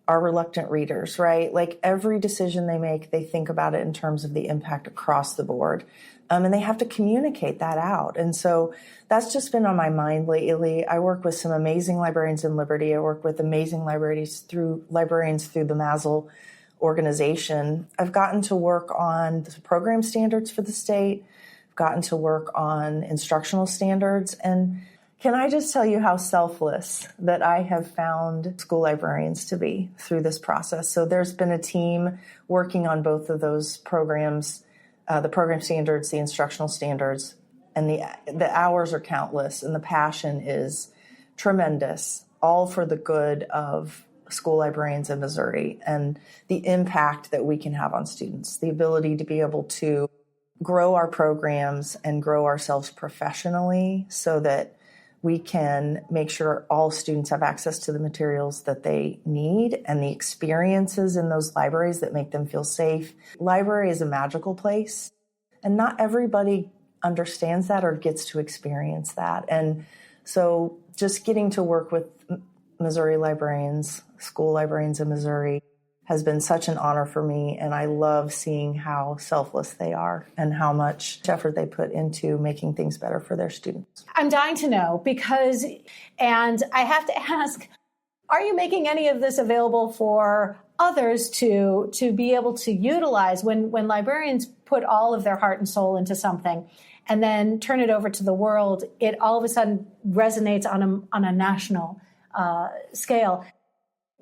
are reluctant readers, right? Like every decision they make, they think about it in terms of the impact across the board. And they have to communicate that out. And so that's just been on my mind lately. I work with some amazing librarians in Liberty. I work with amazing librarians through the MASL organization. I've gotten to work on the program standards for the state. I've gotten to work on instructional standards. And can I just tell you how selfless that I have found school librarians to be through this process? So there's been a team working on both of those programs, the program standards, the instructional standards, and the hours are countless, and the passion is tremendous, all for the good of school librarians in Missouri and the impact that we can have on students, the ability to be able to grow our programs and grow ourselves professionally so that we can make sure all students have access to the materials that they need and the experiences in those libraries that make them feel safe. Library is a magical place, and not everybody understands that or gets to experience that. And so just getting to work with Missouri librarians, school librarians in Missouri, has been such an honor for me, and I love seeing how selfless they are and how much effort they put into making things better for their students. I'm dying to know and I have to ask, are you making any of this available for others to be able to utilize when librarians put all of their heart and soul into something and then turn it over to the world, it all of a sudden resonates on a national scale?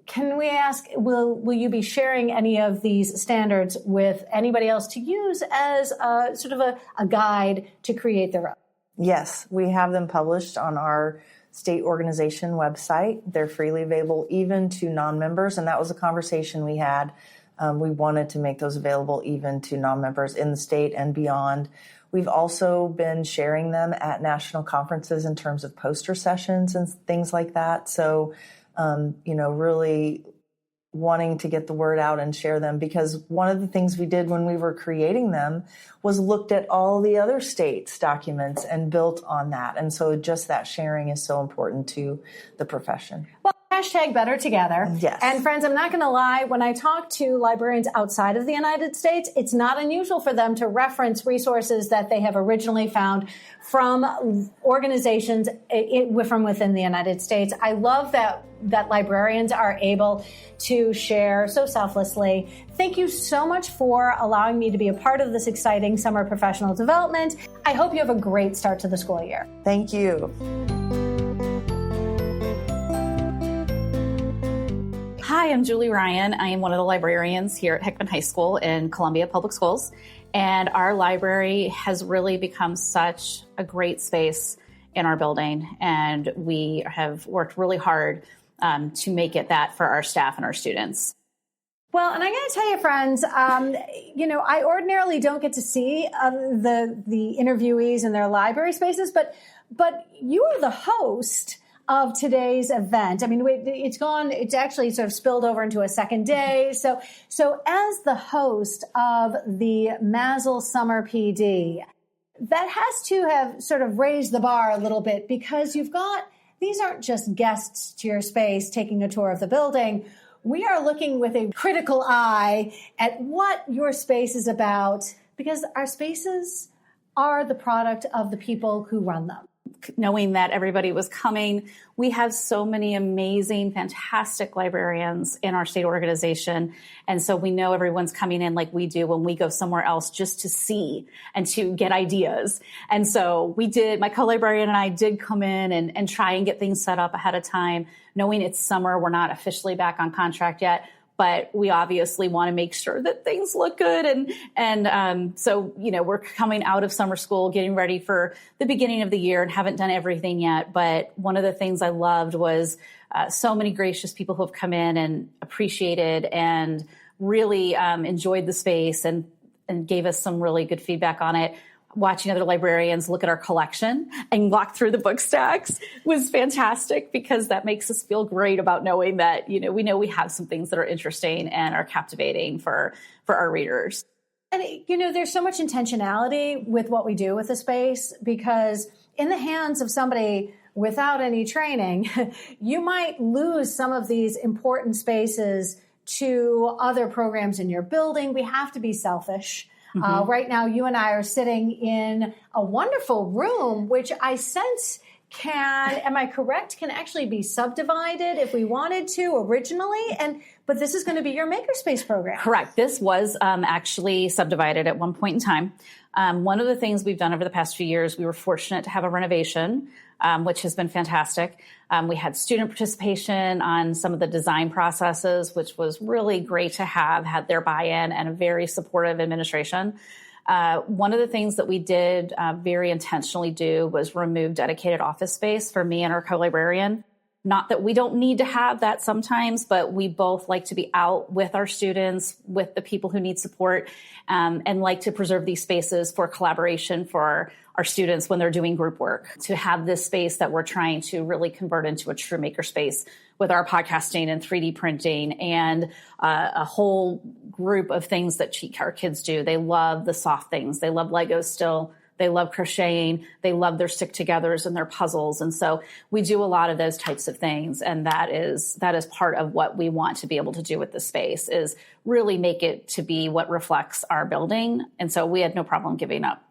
Can we ask, will you be sharing any of these standards with anybody else to use as sort of a guide to create their own? Yes, we have them published on our state organization website. They're freely available even to non-members, and that was a conversation we had. We wanted to make those available even to non-members in the state and beyond. We've also been sharing them at national conferences in terms of poster sessions and things like that. So really wanting to get the word out and share them, because one of the things we did when we were creating them was looked at all the other states' documents and built on that. And so just that sharing is so important to the profession. Well, hashtag better together. Yes. And friends, I'm not going to lie, when I talk to librarians outside of the United States, it's not unusual for them to reference resources that they have originally found from organizations from within the United States. I love that librarians are able to share so selflessly. Thank you so much for allowing me to be a part of this exciting summer professional development. I hope you have a great start to the school year. Thank you. Hi, I'm Julie Ryan. I am one of the librarians here at Hickman High School in Columbia Public Schools. And our library has really become such a great space in our building. And we have worked really hard to make it that for our staff and our students. Well, and I'm going to tell you, friends, I ordinarily don't get to see the interviewees in their library spaces, but you are the host of today's event. I mean, it's actually sort of spilled over into a second day. So as the host of the MASL Summer PD, that has to have sort of raised the bar a little bit, because these aren't just guests to your space taking a tour of the building. We are looking with a critical eye at what your space is about, because our spaces are the product of the people who run them. Knowing that everybody was coming, we have so many amazing, fantastic librarians in our state organization. And so we know everyone's coming in like we do when we go somewhere else, just to see and to get ideas. And so my co-librarian and I did come in and try and get things set up ahead of time, knowing it's summer. We're not officially back on contract yet, but we obviously want to make sure that things look good. So we're coming out of summer school, getting ready for the beginning of the year, and haven't done everything yet. But one of the things I loved was so many gracious people who have come in and appreciated and really enjoyed the space and gave us some really good feedback on it. Watching other librarians look at our collection and walk through the book stacks was fantastic, because that makes us feel great about knowing that, we know we have some things that are interesting and are captivating for our readers. And, there's so much intentionality with what we do with the space, because in the hands of somebody without any training, you might lose some of these important spaces to other programs in your building. We have to be selfish. Right now, you and I are sitting in a wonderful room, which I sense am I correct, can actually be subdivided if we wanted to originally. But this is going to be your makerspace program. Correct. This was actually subdivided at one point in time. One of the things we've done over the past few years, we were fortunate to have a renovation, which has been fantastic. We had student participation on some of the design processes, which was really great to had their buy-in, and a very supportive administration. One of the things that we did very intentionally do was remove dedicated office space for me and our co-librarian. Not that we don't need to have that sometimes, but we both like to be out with our students, with the people who need support, and like to preserve these spaces for collaboration for our students when they're doing group work, to have this space that we're trying to really convert into a true makerspace with our podcasting and 3D printing and a whole group of things that our kids do. They love the soft things. They love Legos still. They love crocheting. They love their stick-togethers and their puzzles. And so we do a lot of those types of things. And that is part of what we want to be able to do with the space, is really make it to be what reflects our building. And so we had no problem giving up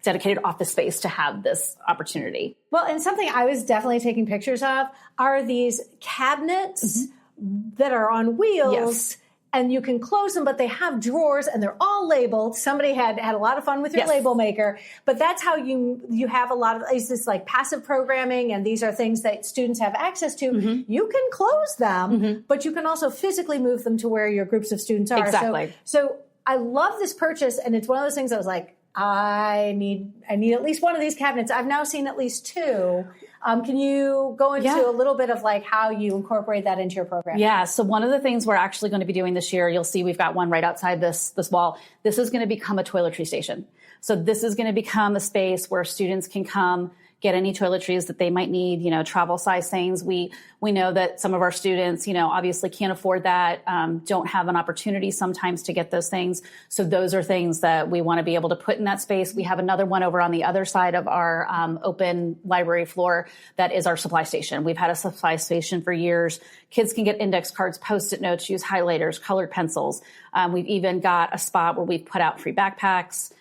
dedicated office space to have this opportunity. Well, and something I was definitely taking pictures of are these cabinets that are on wheels. Yes. And you can close them, but they have drawers and they're all labeled. Somebody had a lot of fun with your label maker, but that's how you have a lot of, is this like passive programming, and these are things that students have access to. You can close them, but you can also physically move them to where your groups of students are. Exactly. So I love this purchase, and it's one of those things I was like, I need at least one of these cabinets. I've now seen at least two. Can you go into a little bit of like how you incorporate that into your program? Yeah. So one of the things we're actually going to be doing this year, you'll see we've got one right outside this wall. This is going to become a toiletry station. So this is going to become a space where students can come, get any toiletries that they might need, travel size things. We know that some of our students, obviously can't afford that, don't have an opportunity sometimes to get those things. So those are things that we want to be able to put in that space. We have another one over on the other side of our open library floor that is our supply station. We've had a supply station for years. Kids can get index cards, Post-it notes, use highlighters, colored pencils. We've even got a spot where we've put out free backpacks,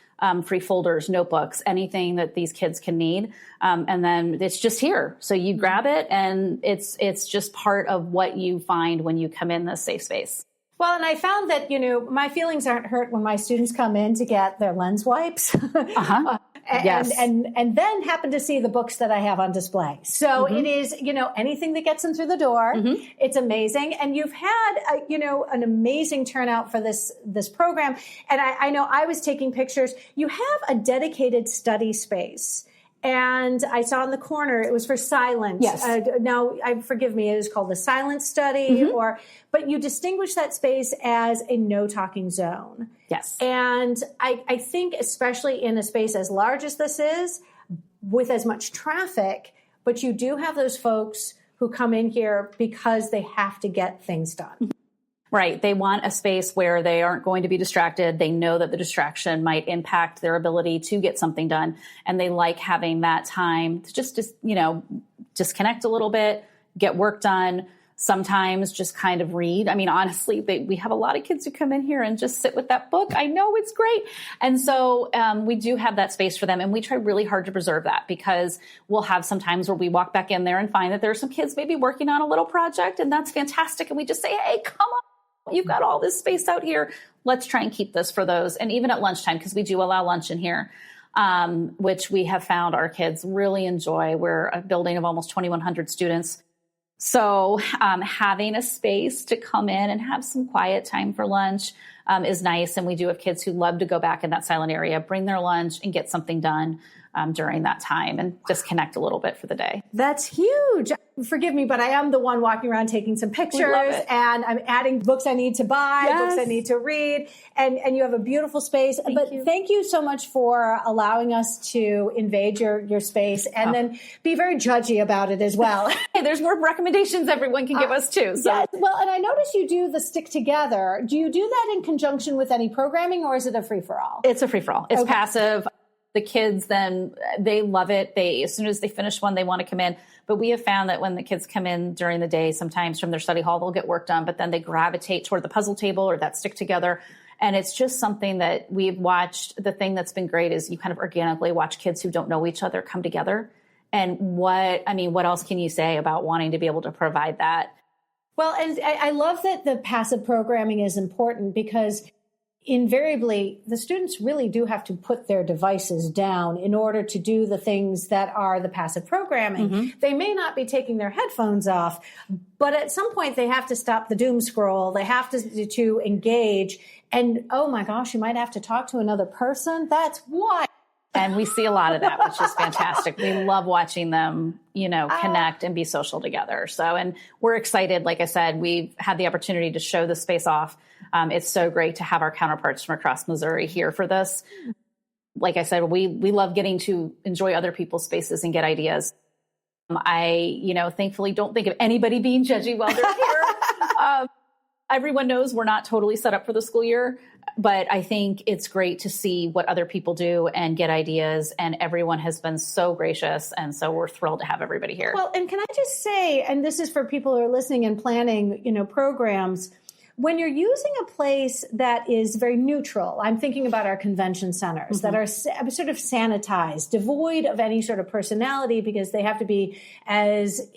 free folders, notebooks, anything that these kids can need. And then it's just here. So you grab it, and it's just part of what you find when you come in this safe space. Well, and I found that, my feelings aren't hurt when my students come in to get their lens wipes. Yes. And then happen to see the books that I have on display. So it is, anything that gets them through the door, it's amazing. And you've had, an amazing turnout for this program. And I know I was taking pictures. You have a dedicated study space. And I saw in the corner, it was for silence. Yes. Now, forgive me, it is called the silence study, but you distinguish that space as a no talking zone. Yes. And I think especially in a space as large as this is, with as much traffic, but you do have those folks who come in here because they have to get things done. Right. They want a space where they aren't going to be distracted. They know that the distraction might impact their ability to get something done. And they like having that time to just disconnect a little bit, get work done, sometimes just kind of read. I mean, honestly, we have a lot of kids who come in here and just sit with that book. I know it's great. And so we do have that space for them. And we try really hard to preserve that, because we'll have some times where we walk back in there and find that there are some kids maybe working on a little project, and that's fantastic. And we just say, hey, come on. You've got all this space out here. Let's try and keep this for those. And even at lunchtime, because we do allow lunch in here, which we have found our kids really enjoy. We're a building of almost 2,100 students. So having a space to come in and have some quiet time for lunch is nice. And we do have kids who love to go back in that silent area, bring their lunch and get something done during that time and disconnect a little bit for the day. That's huge. Forgive me, but I am the one walking around taking some pictures, and I'm adding books I need to buy, books I need to read, and you have a beautiful space. Thank you so much for allowing us to invade your space and then be very judgy about it as well. Hey, there's more recommendations everyone can give us too. So. Yes. Well, and I noticed you do the stick together. Do you do that in conjunction with any programming, or is it a free-for-all? It's a free-for-all. It's passive. The kids, then they love it. As soon as they finish one, they want to come in. But we have found that when the kids come in during the day, sometimes from their study hall, they'll get work done, but then they gravitate toward the puzzle table or that stick together. And it's just something that we've watched. The thing that's been great is you kind of organically watch kids who don't know each other come together. And what else can you say about wanting to be able to provide that? Well, and I love that the passive programming is important, because invariably, the students really do have to put their devices down in order to do the things that are the passive programming. They may not be taking their headphones off, but at some point they have to stop the doom scroll. They have to engage. And oh my gosh, you might have to talk to another person. That's why. And we see a lot of that, which is fantastic. We love watching them, connect and be social together. So, and we're excited. Like I said, we've had the opportunity to show the space off. It's so great to have our counterparts from across Missouri here for this. Like I said, we love getting to enjoy other people's spaces and get ideas. I, thankfully don't think of anybody being judgy while they're here. Everyone knows we're not totally set up for the school year, but I think it's great to see what other people do and get ideas. And everyone has been so gracious. And so we're thrilled to have everybody here. Well, and can I just say, and this is for people who are listening and planning, programs, when you're using a place that is very neutral, I'm thinking about our convention centers that are sort of sanitized, devoid of any sort of personality, because they have to be as,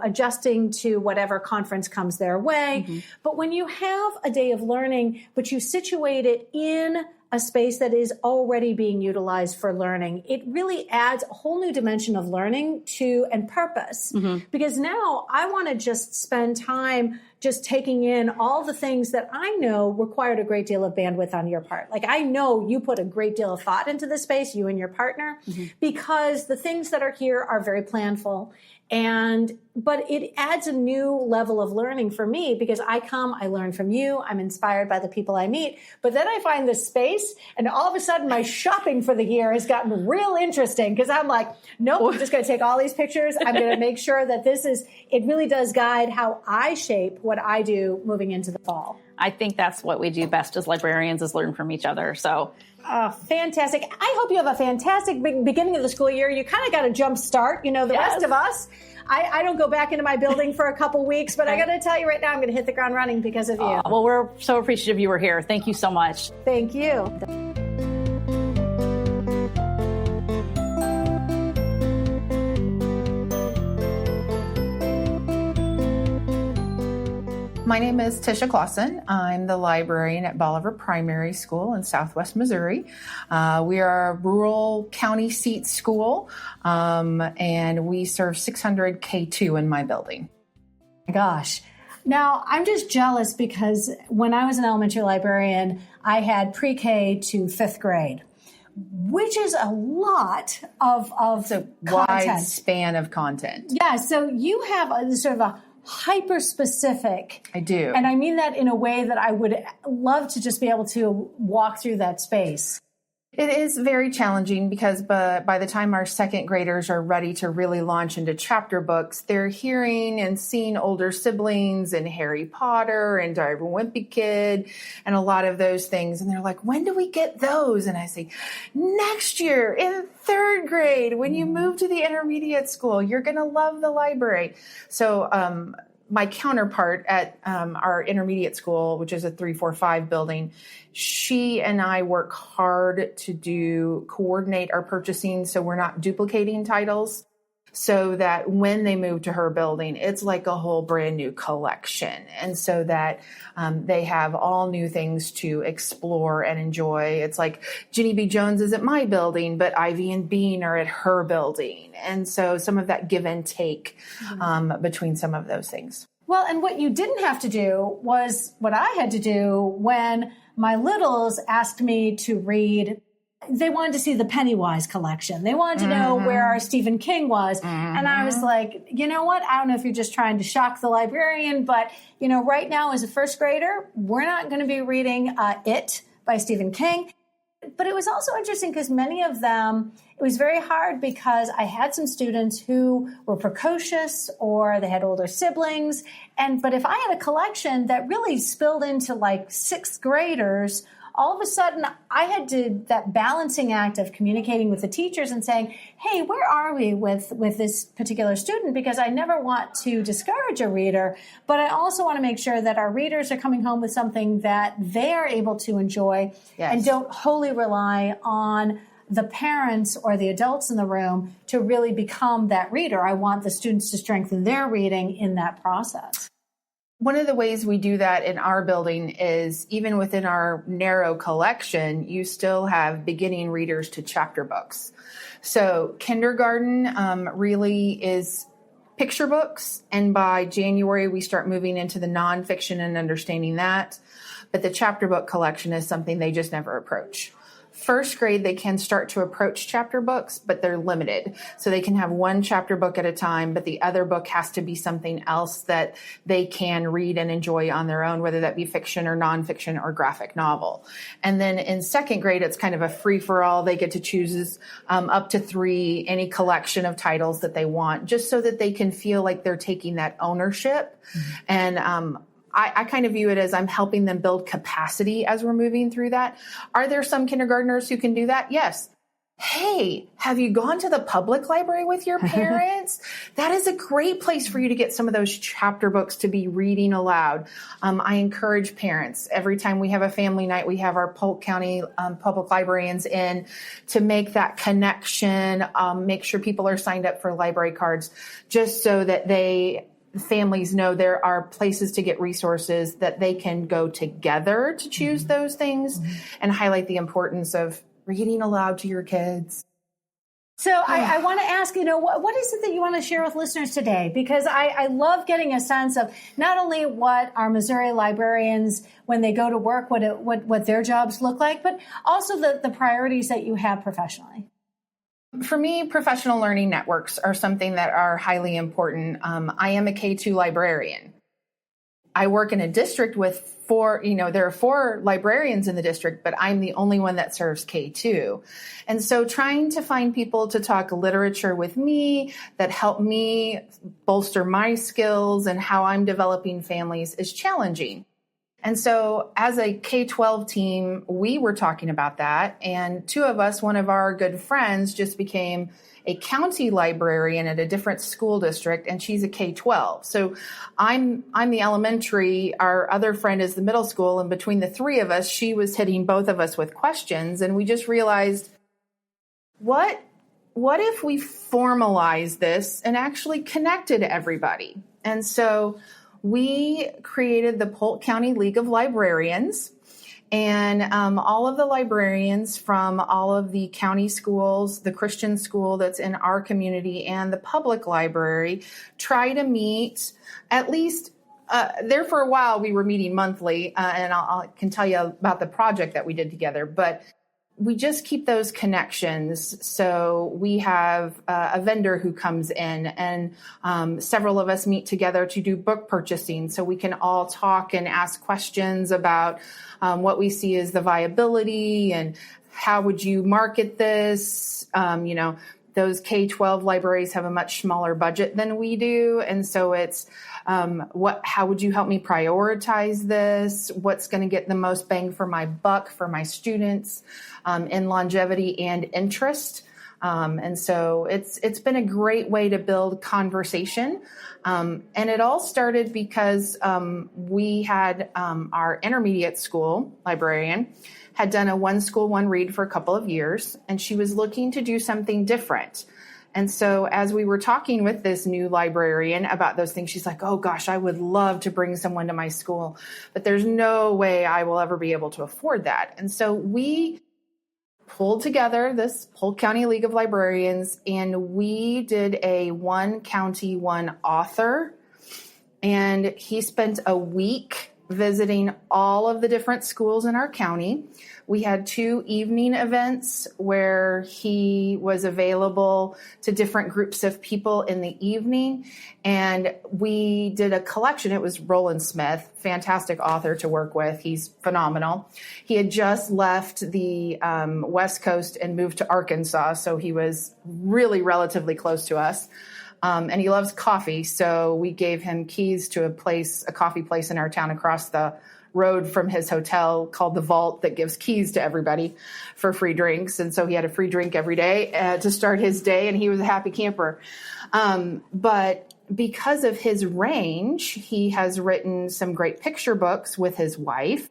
adjusting to whatever conference comes their way. But when you have a day of learning, but you situate it in a space that is already being utilized for learning, it really adds a whole new dimension of learning and purpose. Because now I want to just spend time just taking in all the things that I know required a great deal of bandwidth on your part. Like, I know you put a great deal of thought into this space, you and your partner, because the things that are here are very planful. But it adds a new level of learning for me, because I learn from you, I'm inspired by the people I meet, but then I find this space, and all of a sudden my shopping for the year has gotten real interesting, because I'm like, nope, I'm just going to take all these pictures. I'm going to make sure that it really does guide how I shape what I do moving into the fall. I think that's what we do best as librarians, is learn from each other. So. Fantastic. I hope you have a fantastic beginning of the school year. You kind of got a jump start. The rest of us, I don't go back into my building for a couple weeks, but I got to tell you right now, I'm going to hit the ground running because of you. Well, we're so appreciative you were here. Thank you so much. Thank you. My name is Tisha Clausen. I'm the librarian at Bolivar Primary School in Southwest Missouri. We are a rural county seat school, and we serve 600 K2 in my building. Gosh. Now, I'm just jealous, because when I was an elementary librarian, I had pre-K to 5th grade, which is a lot of a content. wide span of content. Yeah, so you have a sort of a hyper-specific. I do. And I mean that in a way that I would love to just be able to walk through that space. It is very challenging because by the time our second graders are ready to really launch into chapter books, they're hearing and seeing older siblings and Harry Potter and Diary of a Wimpy Kid and a lot of those things. And they're like, when do we get those? And I say, next year in third grade, when you move to the intermediate school, you're going to love the library. So, my counterpart at our intermediate school, which is a 345 building, she and I work hard to coordinate our purchasing so we're not duplicating titles, so that when they move to her building, it's like a whole brand new collection. And so that they have all new things to explore and enjoy. It's like Ginny B. Jones is at my building, but Ivy and Bean are at her building. And so some of that give and take between some of those things. Well, and what you didn't have to do was what I had to do when my littles asked me to read. They wanted to see the Pennywise collection. They wanted to know where our Stephen King was. And I was like, you know what? I don't know if you're just trying to shock the librarian, but, you know, right now as a first grader, we're not going to be reading It by Stephen King. But it was also interesting because many of them, it was very hard because I had some students who were precocious or they had older siblings. But if I had a collection that really spilled into like sixth graders, all of a sudden I had to that balancing act of communicating with the teachers and saying, hey, where are we with this particular student? Because I never want to discourage a reader, but I also want to make sure that our readers are coming home with something that they are able to enjoy and don't wholly rely on the parents or the adults in the room to really become that reader. I want the students to strengthen their reading in that process. One of the ways we do that in our building is even within our narrow collection, you still have beginning readers to chapter books. So kindergarten really is picture books. And by January, we start moving into the nonfiction and understanding that. But the chapter book collection is something they just never approach. First grade, they can start to approach chapter books, but they're limited. So they can have one chapter book at a time, but the other book has to be something else that they can read and enjoy on their own, whether that be fiction or nonfiction or graphic novel. And then in second grade, it's kind of a free-for-all. They get to choose up to 3, any collection of titles that they want, just so that they can feel like they're taking that ownership. And I kind of view it as I'm helping them build capacity as we're moving through that. Are there some kindergartners who can do that? Yes. Hey, have you gone to the public library with your parents? That is a great place for you to get some of those chapter books to be reading aloud. I encourage parents, every time we have a family night, we have our Polk County public librarians in to make that connection, make sure people are signed up for library cards, just so that families know there are places to get resources that they can go together to choose those things and highlight the importance of reading aloud to your kids. So I want to ask, what is it that you want to share with listeners today? Because I love getting a sense of not only what our Missouri librarians, when they go to work, what their jobs look like, but also the priorities that you have professionally. For me, professional learning networks are something that are highly important. I am a K-2 librarian. I work in a district with 4, there are 4 librarians in the district, but I'm the only one that serves K-2. And so trying to find people to talk literature with me that help me bolster my skills and how I'm developing families is challenging. And so as a K-12 team, we were talking about that. And 2 of us, one of our good friends, just became a county librarian at a different school district, and she's a K-12. So I'm the elementary, our other friend is the middle school, and between the 3 of us, she was hitting both of us with questions. And we just realized, what if we formalize this and actually connected everybody? And so we created the Polk County League of Librarians, and all of the librarians from all of the county schools, the Christian school that's in our community, and the public library try to meet at least there for a while. We were meeting monthly, and I can tell you about the project that we did together, but we just keep those connections. So we have a vendor who comes in, and several of us meet together to do book purchasing, so we can all talk and ask questions about what we see as the viability and how would you market this. Those K-12 libraries have a much smaller budget than we do. And so it's, how would you help me prioritize this? What's going to get the most bang for my buck for my students in longevity and interest? And so it's been a great way to build conversation. And it all started because we had our intermediate school librarian had done a one school, one read for a couple of years, and she was looking to do something different. And so as we were talking with this new librarian about those things, she's like, oh gosh, I would love to bring someone to my school, but there's no way I will ever be able to afford that. And so we pulled together this Polk County League of Librarians, and we did a one county, one author. And he spent a week visiting all of the different schools in our county. We had 2 evening events where he was available to different groups of people in the evening. And we did a collection. It was Roland Smith, fantastic author to work with. He's phenomenal. He had just left the West Coast and moved to Arkansas, so he was really relatively close to us. And he loves coffee, so we gave him keys to a coffee place in our town across the road from his hotel called The Vault that gives keys to everybody for free drinks. And so he had a free drink every day to start his day, and he was a happy camper. But because of his range, he has written some great picture books with his wife.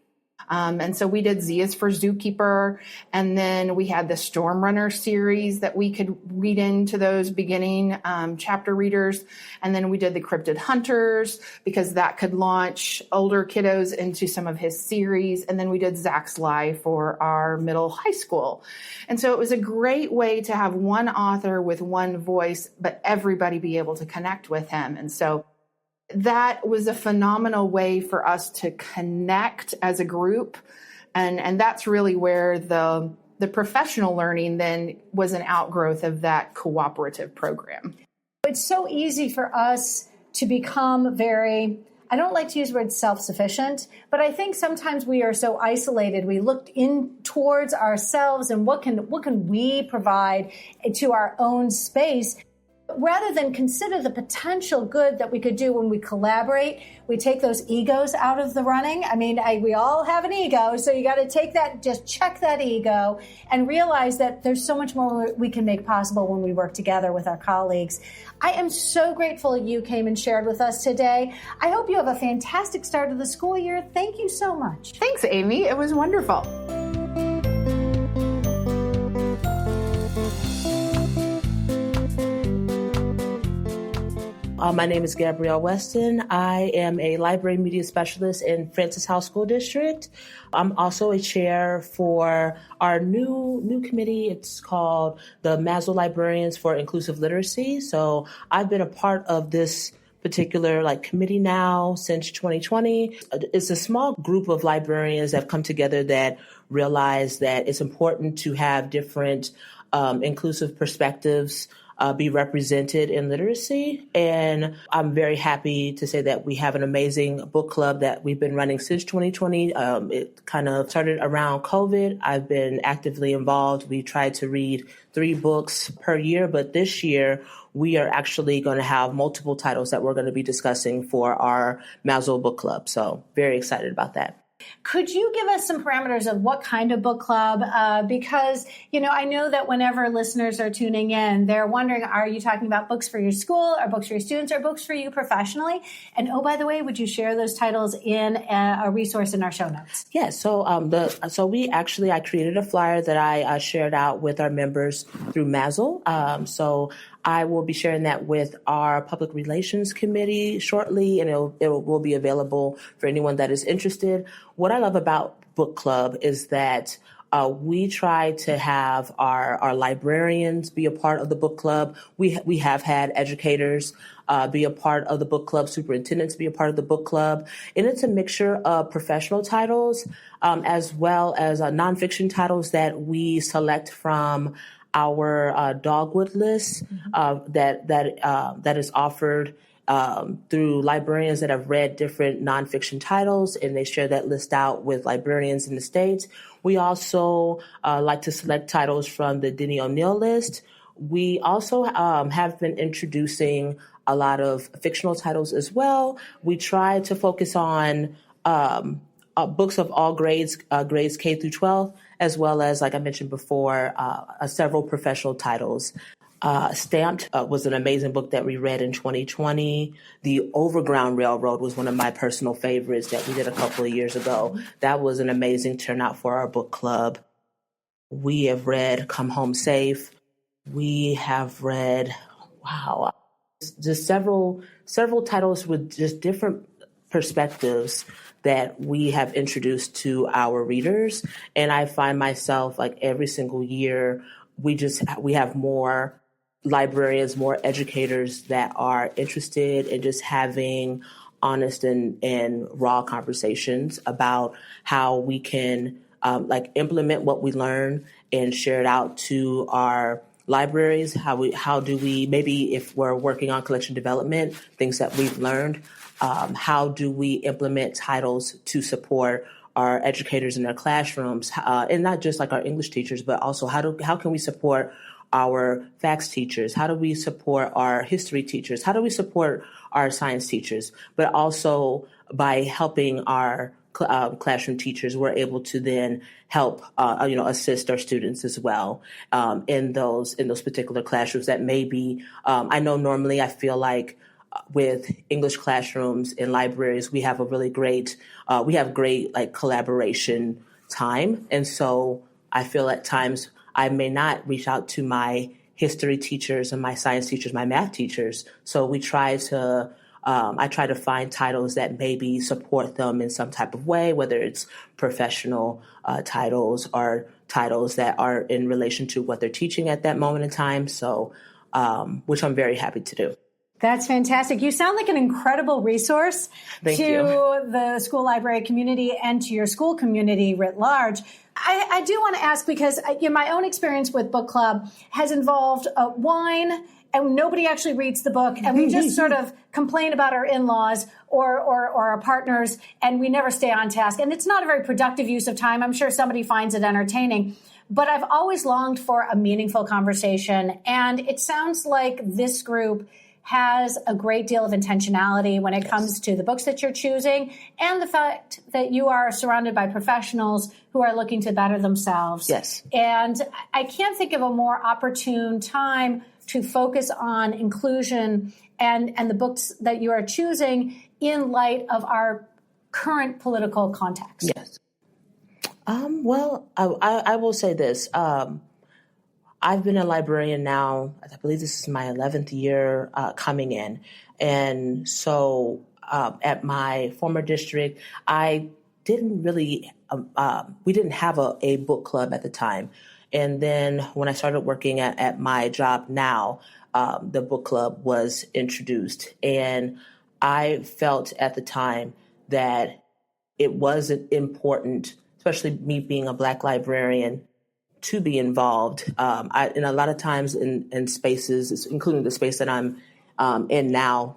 And so we did Z is for Zookeeper. And then we had the Storm Runner series that we could read into those beginning chapter readers. And then we did the Cryptid Hunters because that could launch older kiddos into some of his series. And then we did Zach's Life for our middle high school. And so it was a great way to have one author with one voice, but everybody be able to connect with him. And so that was a phenomenal way for us to connect as a group. And that's really where the professional learning then was an outgrowth of that cooperative program. It's so easy for us to become very, I don't like to use the word self-sufficient, but I think sometimes we are so isolated. We look in towards ourselves and what can we provide to our own space, rather than consider the potential good that we could do when we collaborate. We take those egos out of the running. I mean, we all have an ego, so you got to take that, just check that ego and realize that there's so much more we can make possible when we work together with our colleagues. I am so grateful you came and shared with us today. I hope you have a fantastic start of the school year. Thank you so much. Thanks, Amy. It was wonderful. My name is Gabrielle Weston. I am a library media specialist in Francis House School District. I'm also a chair for our new committee. It's called the MASL Librarians for Inclusive Literacy. So I've been a part of this particular committee now since 2020. It's a small group of librarians that have come together that realize that it's important to have different inclusive perspectives be represented in literacy. And I'm very happy to say that we have an amazing book club that we've been running since 2020. It kind of started around COVID. I've been actively involved. We try to read 3 books per year, but this year we are actually going to have multiple titles that we're going to be discussing for our MASL book club. So very excited about that. Could you give us some parameters of what kind of book club? Because, I know that whenever listeners are tuning in, they're wondering, are you talking about books for your school or books for your students or books for you professionally? And oh, by the way, would you share those titles in a resource in our show notes? Yeah, so I created a flyer that I shared out with our members through MASL. So I will be sharing that with our public relations committee shortly, and it will be available for anyone that is interested. What I love about book club is that We try to have our librarians be a part of the book club. We have had educators be a part of the book club, superintendents be a part of the book club. And it's a mixture of professional titles as well as nonfiction titles that we select from our dogwood list that is offered through librarians that have read different nonfiction titles, and they share that list out with librarians in the States. We also like to select titles from the Denny O'Neil list. We also have been introducing a lot of fictional titles as well. We try to focus on books of all grades, grades K through 12, as well as, like I mentioned before, several professional titles. Stamped was an amazing book that we read in 2020. The Overground Railroad was one of my personal favorites that we did a couple of years ago. That was an amazing turnout for our book club. We have read Come Home Safe. We have read, just several titles with just different perspectives that we have introduced to our readers. And I find myself, like, every single year, we have more librarians, more educators that are interested in just having honest and raw conversations about how we can implement what we learn and share it out to our libraries. How do we, maybe if we're working on collection development, things that we've learned, how do we implement titles to support our educators in their classrooms, and not just like our English teachers, but also how can we support our FACS teachers? How do we support our history teachers? How do we support our science teachers? But also by helping our classroom teachers, we're able to then help assist our students as well in those particular classrooms that maybe I know normally I feel like with English classrooms and libraries, we have great like collaboration time. And so I feel at times I may not reach out to my history teachers and my science teachers, my math teachers. So I try to find titles that maybe support them in some type of way, whether it's professional titles or titles that are in relation to what they're teaching at that moment in time. So, which I'm very happy to do. That's fantastic. You sound like an incredible resource to the school library community and to your school community writ large. I do want to ask because my own experience with book club has involved wine, and nobody actually reads the book, and we just sort of complain about our in-laws or our partners, and we never stay on task. And it's not a very productive use of time. I'm sure somebody finds it entertaining. But I've always longed for a meaningful conversation, and it sounds like this group has a great deal of intentionality when it comes to the books that you're choosing and the fact that you are surrounded by professionals who are looking to better themselves. Yes. And I can't think of a more opportune time to focus on inclusion and the books that you are choosing in light of our current political context. Yes. Well, I will say this. I've been a librarian now, I believe this is my 11th year coming in. And so at my former district, I didn't really, we didn't have a book club at the time. And then when I started working at my job now, the book club was introduced. And I felt at the time that it was important, especially me being a Black librarian, to be involved. And a lot of times in spaces, including the space that I'm in now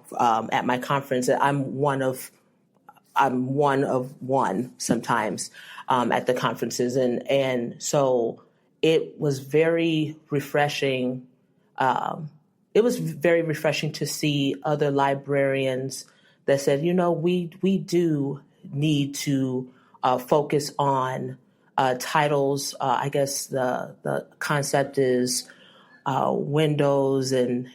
at my conference, I'm one of one sometimes at the conferences. And so it was very refreshing. It was very refreshing to see other librarians that said, we do need to focus on titles. I guess the concept is windows and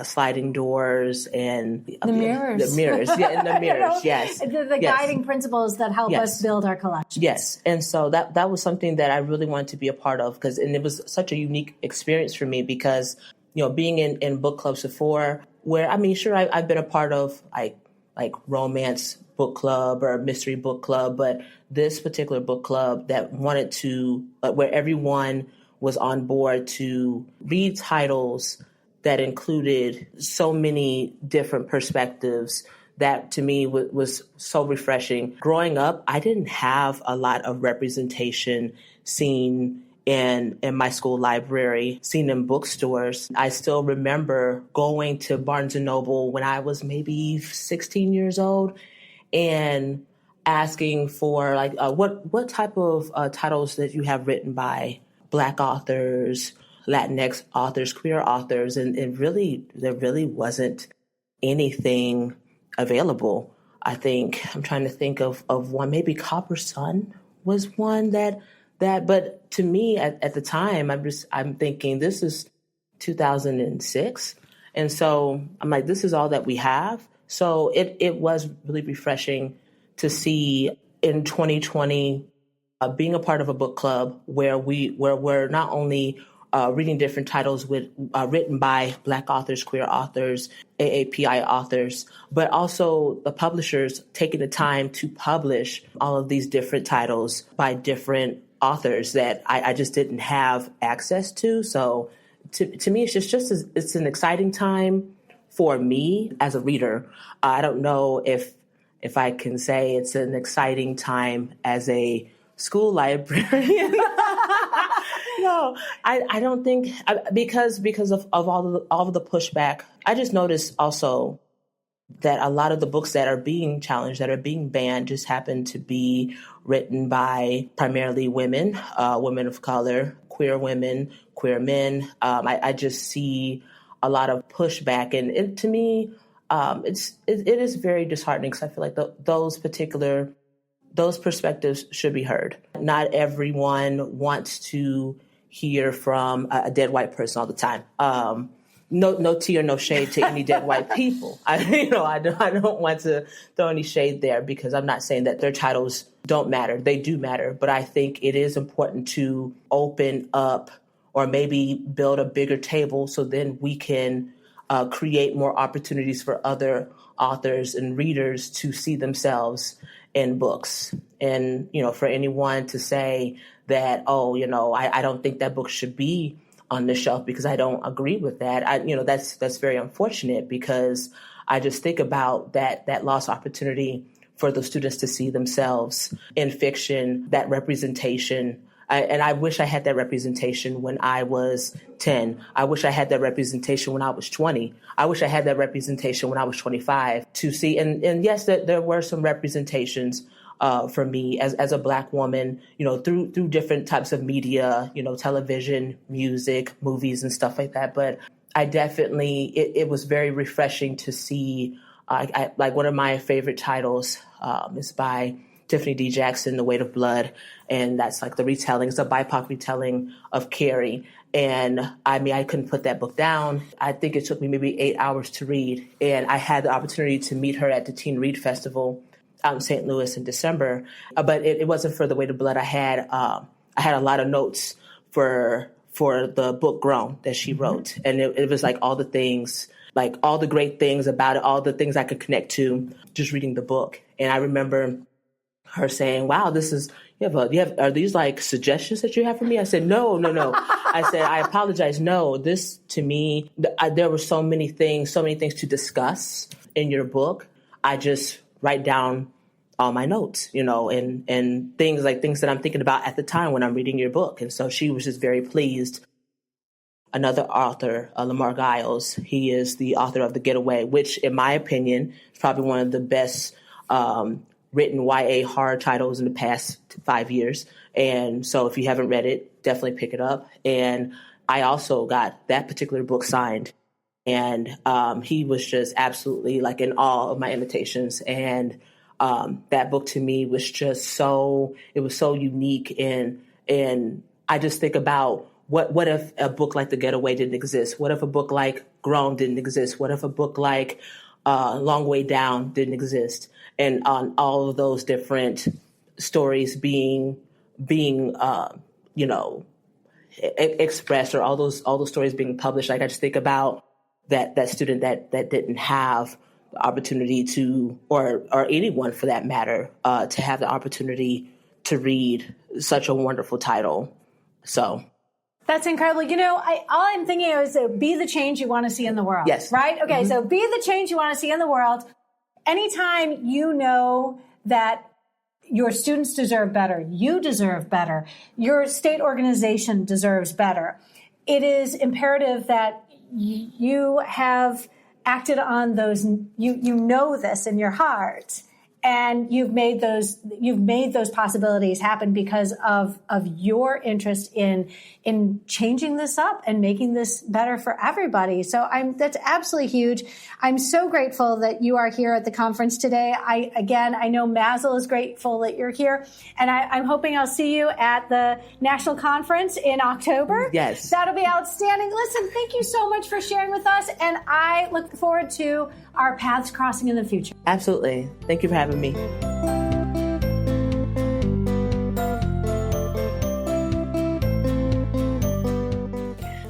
sliding doors and the mirrors. The mirrors, and the mirrors. Yes, the guiding principles that help us build our collection. Yes, and so that was something that I really wanted to be a part of and it was such a unique experience for me because being in book clubs before, where sure I've been a part of like like romance book club or mystery book club, but this particular book club that wanted to, where everyone was on board to read titles that included so many different perspectives. That to me was so refreshing. Growing up, I didn't have a lot of representation seen in my school library, seen in bookstores. I still remember going to Barnes & Noble when I was maybe 16 years old and asking for like, what type of titles that you have written by Black authors, Latinx authors, queer authors, and really, there really wasn't anything available. I think I'm trying to think of one, maybe Copper Sun was one that, but to me at the time, I'm thinking this is 2006. And so I'm like, this is all that we have. So it was really refreshing to see in 2020, being a part of a book club where we're not only reading different titles written by Black authors, queer authors, AAPI authors, but also the publishers taking the time to publish all of these different titles by different authors that I just didn't have access to. So to me, it's an exciting time for me as a reader. I don't know if I can say it's an exciting time as a school librarian. No, I don't think, because of all of the pushback. I just noticed also that a lot of the books that are being challenged, that are being banned, just happen to be written by primarily women, women of color, queer women, queer men. I just see a lot of pushback, and to me, it is very disheartening because I feel like those perspectives should be heard. Not everyone wants to hear from a dead white person all the time. No tea or no shade to any dead white people. I don't want to throw any shade there, because I'm not saying that their titles don't matter. They do matter. But I think it is important to open up or maybe build a bigger table so then we can create more opportunities for other authors and readers to see themselves in books. And, for anyone to say that, I don't think that book should be on the shelf because I don't agree with that. That's very unfortunate, because I just think about that lost opportunity for those students to see themselves in fiction, that representation. And I wish I had that representation when I was 10. I wish I had that representation when I was 20. I wish I had that representation when I was 25 to see. And yes, there were some representations for me as a Black woman, through different types of media, television, music, movies, and stuff like that. But I definitely, it was very refreshing to see, like one of my favorite titles is by Tiffany D. Jackson, The Weight of Blood. And that's like the retelling. It's a BIPOC retelling of Carrie. And I couldn't put that book down. I think it took me maybe 8 hours to read. And I had the opportunity to meet her at the Teen Read Festival out in St. Louis in December. But it wasn't for The Weight of Blood. I had a lot of notes for the book Grown that she wrote. And it was like all the things, like all the great things about it, all the things I could connect to just reading the book. And I remember her saying, wow, are these like suggestions that you have for me? I said, no. I said, I apologize. No, this to me, there were so many things to discuss in your book. I just write down all my notes, and things that I'm thinking about at the time when I'm reading your book. And so she was just very pleased. Another author, Lamar Giles, he is the author of The Getaway, which in my opinion is probably one of the best written YA horror titles in the past 5 years. And so if you haven't read it, definitely pick it up. And I also got that particular book signed. And he was just absolutely like in awe of my invitations. And that book to me was just so unique. And I just think about what if a book like The Getaway didn't exist? What if a book like Grown didn't exist? What if a book like Long Way Down didn't exist? And on all of those different stories being expressed, or all those stories being published. Like I just think about that student that didn't have the opportunity to, or anyone for that matter, to have the opportunity to read such a wonderful title. So. That's incredible. All I'm thinking of is be the change you want to see in the world. Yes. Right? Okay, So be the change you want to see in the world. Anytime you know that your students deserve better, you deserve better, your state organization deserves better, it is imperative that you have acted on those, you know this in your heart, and you've made those possibilities happen because of your interest in changing this up and making this better for everybody. So that's absolutely huge. I'm so grateful that you are here at the conference today. I know MASL is grateful that you're here, and I'm hoping I'll see you at the national conference in October. Yes. That'll be outstanding. Listen, thank you so much for sharing with us, and I look forward to our paths crossing in the future. Absolutely. Thank you for having me.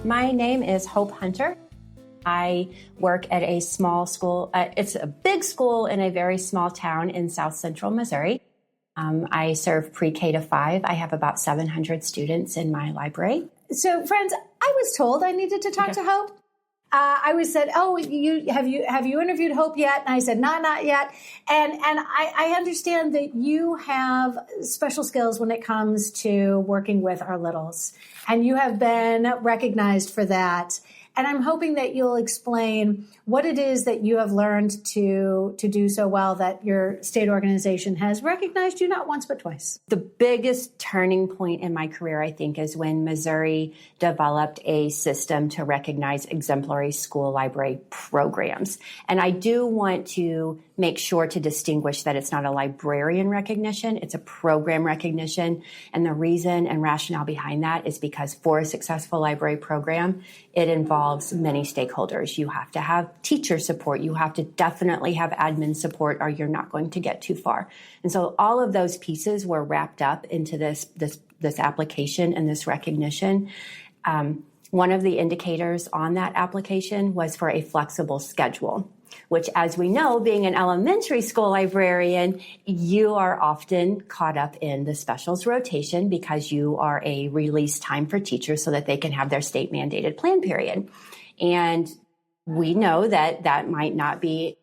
My name is Hope Hunter. I work at a small school. It's a big school in a very small town in South Central Missouri. I serve pre-K to 5. I have about 700 students in my library. So, friends, I was told I needed to talk to Hope. I was said, "Oh, have you interviewed Hope yet?" And I said, "Not yet." And I understand that you have special skills when it comes to working with our littles, and you have been recognized for that. And I'm hoping that you'll explain what it is that you have learned to do so well that your state organization has recognized you not once but twice. The biggest turning point in my career, I think, is when Missouri developed a system to recognize exemplary school library programs. And I do want to make sure to distinguish that it's not a librarian recognition, it's a program recognition. And the reason and rationale behind that is because for a successful library program, it involves many stakeholders. You have to have teacher support. You have to definitely have admin support, or you're not going to get too far. And so all of those pieces were wrapped up into this application and this recognition. One of the indicators on that application was for a flexible schedule, which, as we know, being an elementary school librarian, you are often caught up in the specials rotation because you are a release time for teachers so that they can have their state mandated plan period. And we know that that might not be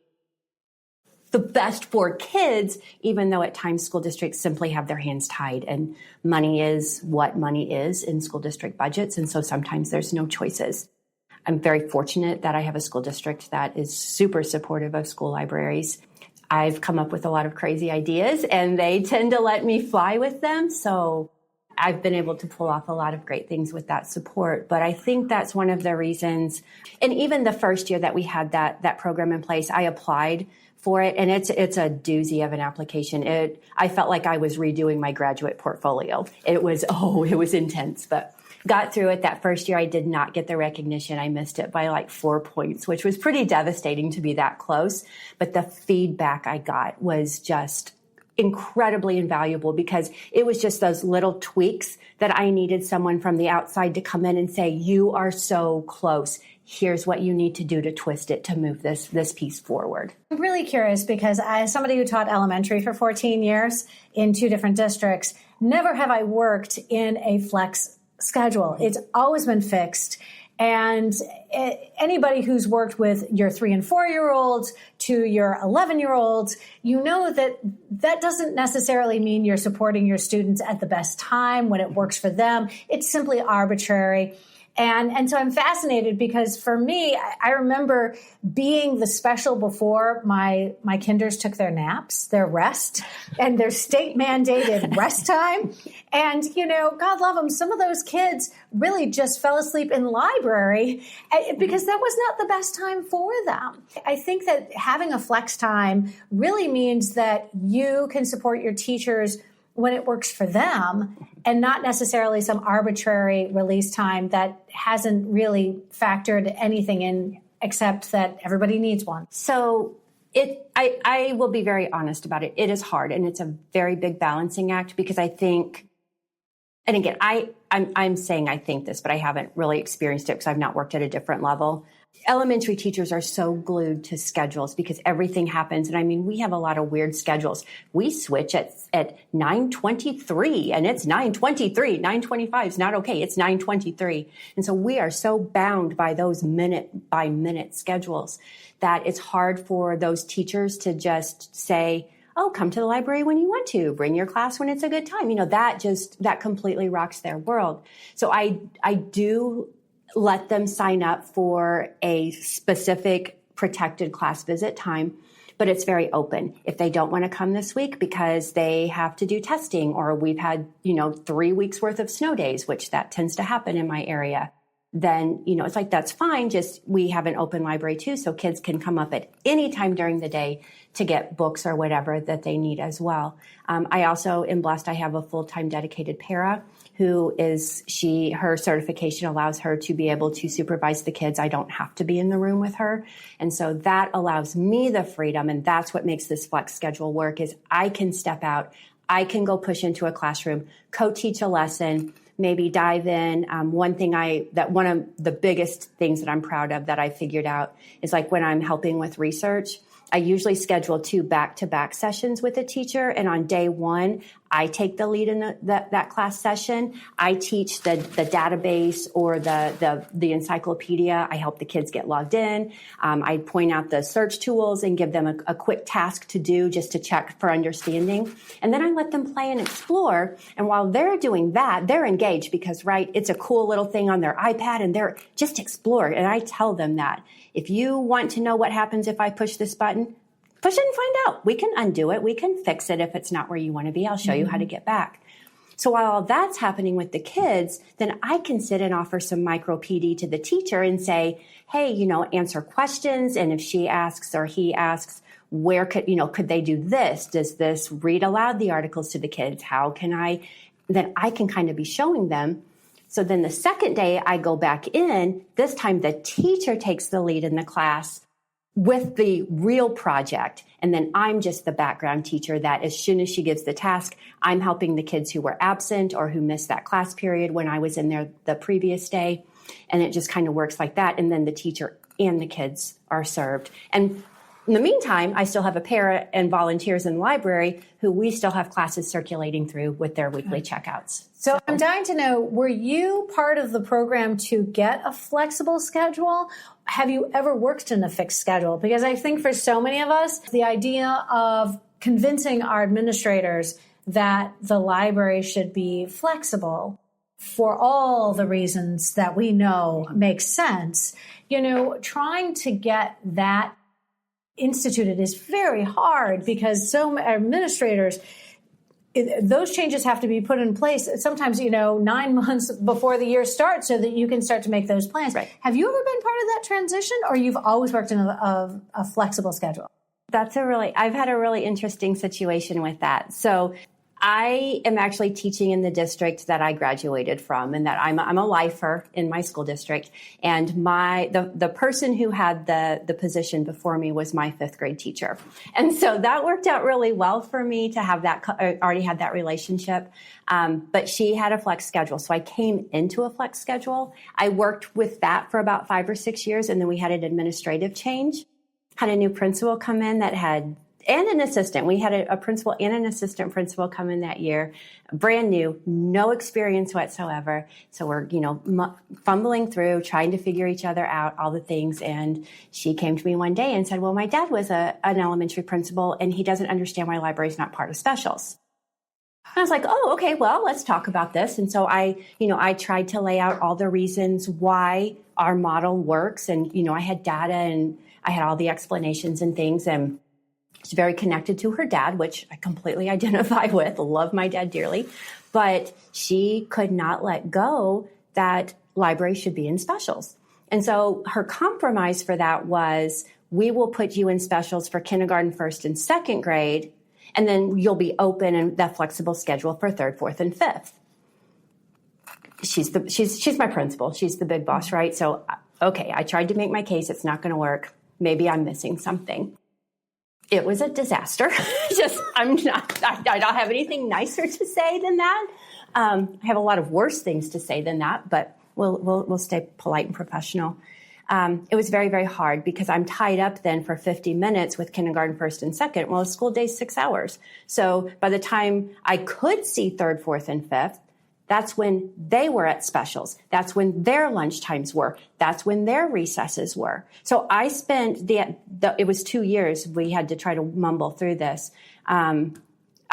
the best for kids, even though at times school districts simply have their hands tied, and money is what money is in school district budgets. And so sometimes there's no choices. I'm very fortunate that I have a school district that is super supportive of school libraries. I've come up with a lot of crazy ideas, and they tend to let me fly with them. So I've been able to pull off a lot of great things with that support. But I think that's one of the reasons. And even the first year that we had that program in place, I applied for it, and it's a doozy of an application. I felt like I was redoing my graduate portfolio. It was intense, but got through it. That first year, I did not get the recognition. I missed it by like 4 points, which was pretty devastating to be that close. But the feedback I got was just incredibly invaluable, because it was just those little tweaks that I needed someone from the outside to come in and say, you are so close. Here's what you need to do to twist it to move this piece forward. I'm really curious, because as somebody who taught elementary for 14 years in 2 different districts, never have I worked in a flex schedule. It's always been fixed. And anybody who's worked with your 3 and 4 year olds to your 11 year olds, you know that doesn't necessarily mean you're supporting your students at the best time when it works for them. It's simply arbitrary. And so I'm fascinated, because for me, I remember being the special before my kinders took their naps, their rest, and their state mandated rest time. And, God love them, some of those kids really just fell asleep in the library because that was not the best time for them. I think that having a flex time really means that you can support your teachers when it works for them, and not necessarily some arbitrary release time that hasn't really factored anything in except that everybody needs one. So I will be very honest about it. It is hard, and it's a very big balancing act, because I think, and again, I'm saying I think this, but I haven't really experienced it because I've not worked at a different level. elementary teachers are so glued to schedules because everything happens. And I mean, we have a lot of weird schedules. We switch at 9:23 and it's 9:23. 9:25 is not okay. It's 9:23. And so we are so bound by those minute by minute schedules that it's hard for those teachers to just say, oh, come to the library when you want to, bring your class when it's a good time. That completely rocks their world. So I do let them sign up for a specific protected class visit time, but it's very open. If they don't want to come this week because they have to do testing, or we've had, 3 weeks worth of snow days, which that tends to happen in my area, then, it's like, that's fine. Just, we have an open library too, so kids can come up at any time during the day to get books or whatever that they need as well. I also am blessed. I have a full-time dedicated para who her certification allows her to be able to supervise the kids. I don't have to be in the room with her. And so that allows me the freedom. And that's what makes this flex schedule work, is I can step out. I can go push into a classroom, co-teach a lesson, maybe dive in. One of the biggest things that I'm proud of that I figured out is, like, when I'm helping with research, I usually schedule 2 back-to-back sessions with a teacher. And on day 1, I take the lead in that class session. I teach the database or the encyclopedia. I help the kids get logged in. I point out the search tools and give them a quick task to do just to check for understanding. And then I let them play and explore. And while they're doing that, they're engaged because, right, it's a cool little thing on their iPad and they're just explore. And I tell them that if you want to know what happens if I push this button, push it and find out. We can undo it. We can fix it if it's not where you want to be. I'll show you how to get back. So while all that's happening with the kids, then I can sit and offer some micro PD to the teacher and say, hey, answer questions. And if she asks or he asks, where could they do this? Does this read aloud the articles to the kids? Then I can kind of be showing them. So then the second day I go back in, this time the teacher takes the lead in the class with the real project. And then I'm just the background teacher that as soon as she gives the task, I'm helping the kids who were absent or who missed that class period when I was in there the previous day. And it just kind of works like that. And then the teacher and the kids are served. And in the meantime, I still have a para and volunteers in the library who we still have classes circulating through with their weekly checkouts. So I'm dying to know, were you part of the program to get a flexible schedule? Have you ever worked in a fixed schedule? Because I think for so many of us, the idea of convincing our administrators that the library should be flexible for all the reasons that we know makes sense, trying to get that instituted is very hard because so administrators, those changes have to be put in place sometimes, 9 months before the year starts so that you can start to make those plans. Right. Have you ever been part of that transition, or you've always worked in a flexible schedule? I've had a really interesting situation with that. So I am actually teaching in the district that I graduated from, and that I'm a lifer in my school district. And the person who had the position before me was my 5th grade teacher. And so that worked out really well for me to have already had that relationship. But she had a flex schedule. So I came into a flex schedule. I worked with that for about 5 or 6 years. And then we had an administrative change, had a new principal come in and an assistant. We had a principal and an assistant principal come in that year, brand new, no experience whatsoever. So we're, fumbling through, trying to figure each other out, all the things. And she came to me one day and said, well, my dad was an elementary principal and he doesn't understand why library is not part of specials. And I was like, oh, okay, well, let's talk about this. And so I tried to lay out all the reasons why our model works. And, I had data and I had all the explanations and things. And she's very connected to her dad, which I completely identify with, love my dad dearly. But she could not let go that library should be in specials. And so her compromise for that was, we will put you in specials for kindergarten, 1st and 2nd grade, and then you'll be open in that flexible schedule for 3rd, 4th, and 5th. She's my principal. She's the big boss, right? So, okay, I tried to make my case. It's not going to work. Maybe I'm missing something. It was a disaster. I don't have anything nicer to say than that. I have a lot of worse things to say than that, but we'll stay polite and professional. it was very, very hard because I'm tied up then for 50 minutes with kindergarten, first and second. Well, the school day's 6 hours. So by the time I could see third, fourth, and fifth, that's when they were at specials. That's when their lunch times were. That's when their recesses were. So I spent it was 2 years. We had to try to mumble through this.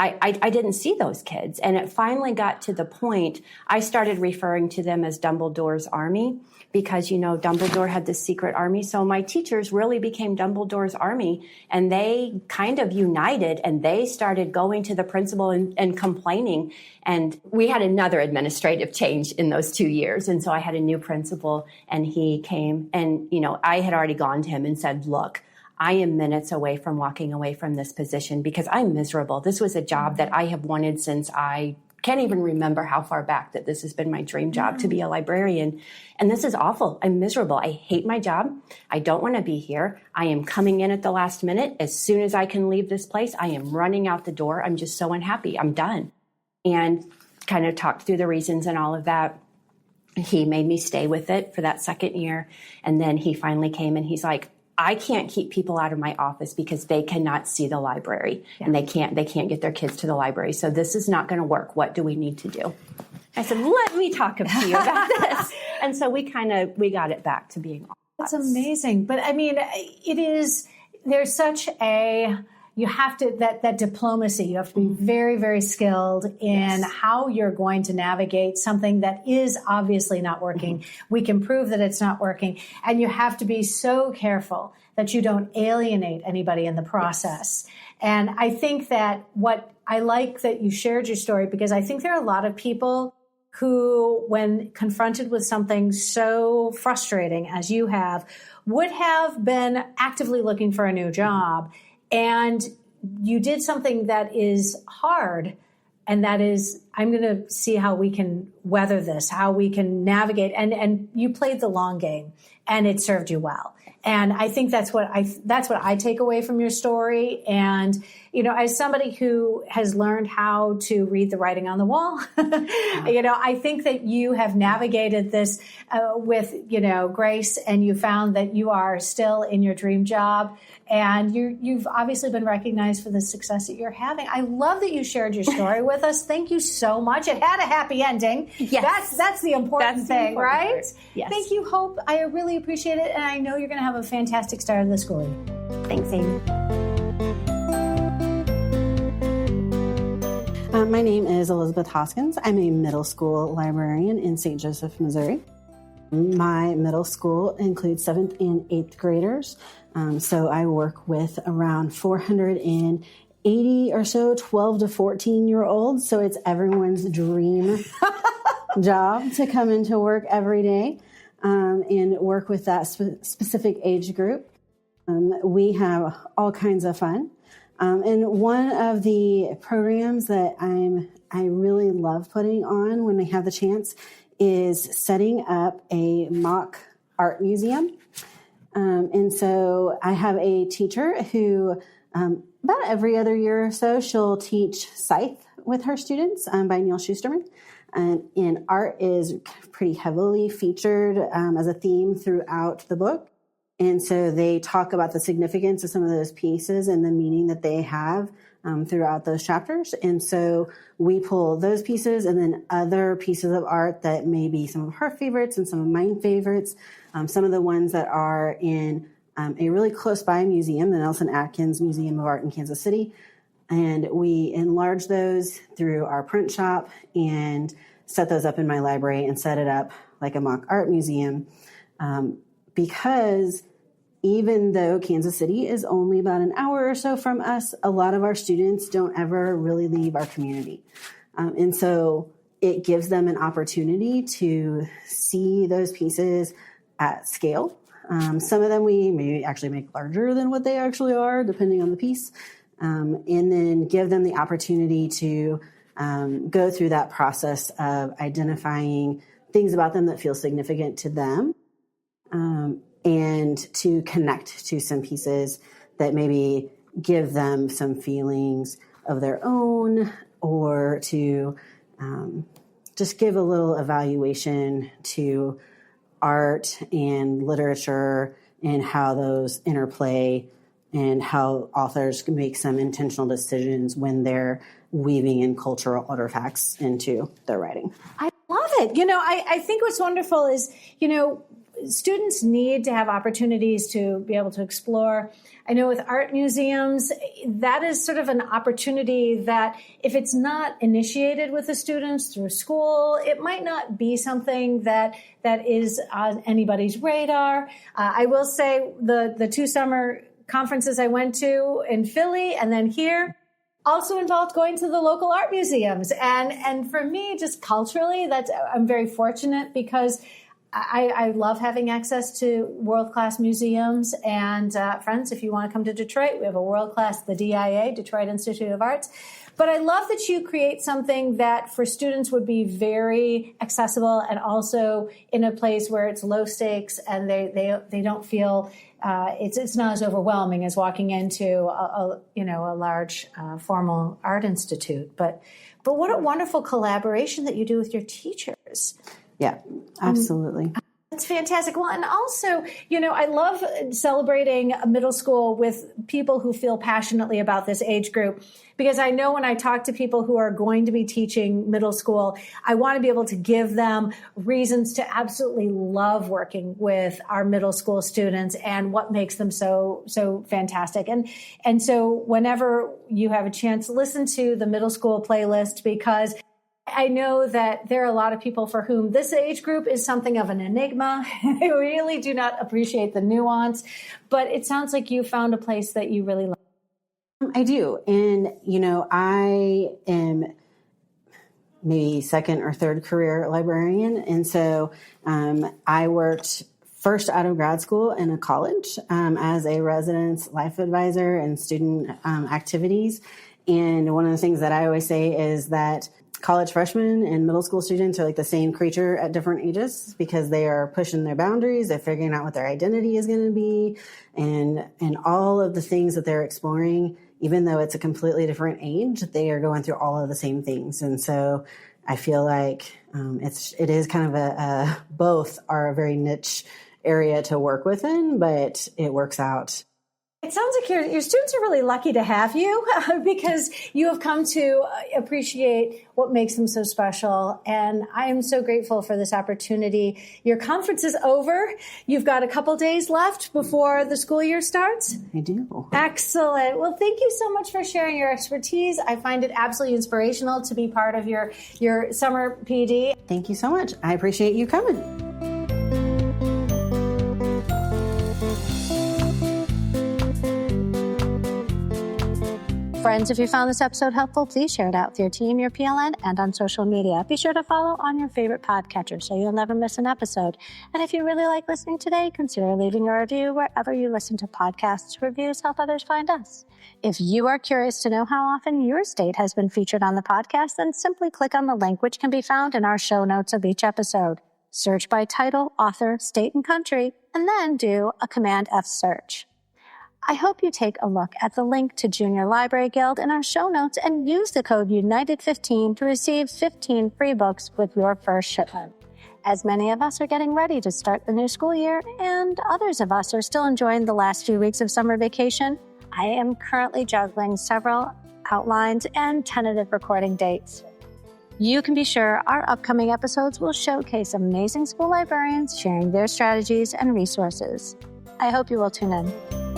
I didn't see those kids. And it finally got to the point I started referring to them as Dumbledore's Army because, Dumbledore had this secret army. So my teachers really became Dumbledore's Army, and they kind of united, and they started going to the principal and complaining. And we had another administrative change in those 2 years. And so I had a new principal, and he came, and, I had already gone to him and said, look, I am minutes away from walking away from this position because I'm miserable. This was a job that I have wanted since I can't even remember how far back that this has been my dream job to be a librarian. And this is awful. I'm miserable. I hate my job. I don't want to be here. I am coming in at the last minute. As soon as I can leave this place, I am running out the door. I'm just so unhappy. I'm done. And kind of talked through the reasons and all of that. He made me stay with it for that second year. And then he finally came and he's like, I can't keep people out of my office because they cannot see the library and they can't get their kids to the library. So this is not going to work. What do we need to do? I said, let me talk to you about this. And so we got it back to being That's amazing. But I mean, there's such you have to, that diplomacy, you have to be very, very skilled in how you're going to navigate something that is obviously not working. We can prove that it's not working. And you have to be so careful that you don't alienate anybody in the process. And I think that what I like that you shared your story, because I think there are a lot of people who, when confronted with something so frustrating as you have, would have been actively looking for a new job. And you did something that is hard, and that is, I'm going to see how we can weather this, how we can navigate. And you played the long game, and it served you well. And I think that's what I take away from your story. And, as somebody who has learned how to read the writing on the wall, I think that you have navigated this with, grace, and you found that you are still in your dream job. And you've obviously been recognized for the success that you're having. I love that you shared your story with us. Thank you so much. It had a happy ending. Yes. That's the important thing, right? Part. Yes. Thank you, Hope. I really appreciate it. And I know you're going to have a fantastic start of the school year. Thanks, Amy. My name is Elizabeth Hoskins. I'm a middle school librarian in St. Joseph, Missouri. My middle school includes 7th and 8th graders. So I work with around 480 or so 12 to 14-year-olds. So it's everyone's dream job to come into work every day and work with that specific age group. We have all kinds of fun. And one of the programs that I really love putting on when I have the chance is setting up a mock art museum. And so I have a teacher who about every other year or so, she'll teach Scythe with her students by Neil Schusterman. And art is pretty heavily featured as a theme throughout the book. And so they talk about the significance of some of those pieces and the meaning that they have throughout those chapters. And so we pull those pieces and then other pieces of art that may be some of her favorites and some of my favorites, some of the ones that are in a really close by museum, the Nelson Atkins Museum of Art in Kansas City. And we enlarge those through our print shop and set those up in my library and set it up like a mock art museum because even though Kansas City is only about an hour or so from us, a lot of our students don't ever really leave our community. And so it gives them an opportunity to see those pieces at scale. Some of them we maybe actually make larger than what they actually are, depending on the piece, and then give them the opportunity to go through that process of identifying things about them that feel significant to them. And to connect to some pieces that maybe give them some feelings of their own, or to just give a little evaluation to art and literature and how those interplay and how authors can make some intentional decisions when they're weaving in cultural artifacts into their writing. I love it. I think what's wonderful is, students need to have opportunities to be able to explore. I know with art museums, that is sort of an opportunity that if it's not initiated with the students through school, it might not be something that is on anybody's radar. I will say the 2 summer conferences I went to in Philly and then here also involved going to the local art museums. And for me, just culturally, I'm very fortunate because I love having access to world-class museums. And friends, if you want to come to Detroit, we have a world-class, the DIA, Detroit Institute of Arts. But I love that you create something that for students would be very accessible and also in a place where it's low stakes and they don't feel it's not as overwhelming as walking into a large formal art institute. But what a wonderful collaboration that you do with your teachers. Yeah, absolutely. That's fantastic. Well, and also, I love celebrating middle school with people who feel passionately about this age group, because I know when I talk to people who are going to be teaching middle school, I want to be able to give them reasons to absolutely love working with our middle school students and what makes them so fantastic. And so whenever you have a chance, listen to the middle school playlist, because I know that there are a lot of people for whom this age group is something of an enigma. They really do not appreciate the nuance, but it sounds like you found a place that you really love. I do. And, I am maybe second or third career librarian. And so I worked first out of grad school in a college as a residence life advisor and student activities. And one of the things that I always say is that college freshmen and middle school students are like the same creature at different ages, because they are pushing their boundaries. They're figuring out what their identity is going to be and all of the things that they're exploring, even though it's a completely different age, they are going through all of the same things. And so I feel like it is kind of both are a very niche area to work within, but it works out. It sounds like your students are really lucky to have you because you have come to appreciate what makes them so special. And I am so grateful for this opportunity. Your conference is over. You've got a couple days left before the school year starts. I do. Excellent. Well, thank you so much for sharing your expertise. I find it absolutely inspirational to be part of your summer PD. Thank you so much. I appreciate you coming. Friends, if you found this episode helpful, please share it out with your team, your PLN, and on social media. Be sure to follow on your favorite podcatcher so you'll never miss an episode. And if you really like listening today, consider leaving a review wherever you listen to podcasts. Reviews help others find us. If you are curious to know how often your state has been featured on the podcast, then simply click on the link, which can be found in our show notes of each episode. Search by title, author, state, and country, and then do a Command F search. I hope you take a look at the link to Junior Library Guild in our show notes and use the code UNITED15 to receive 15 free books with your first shipment. As many of us are getting ready to start the new school year and others of us are still enjoying the last few weeks of summer vacation, I am currently juggling several outlines and tentative recording dates. You can be sure our upcoming episodes will showcase amazing school librarians sharing their strategies and resources. I hope you will tune in.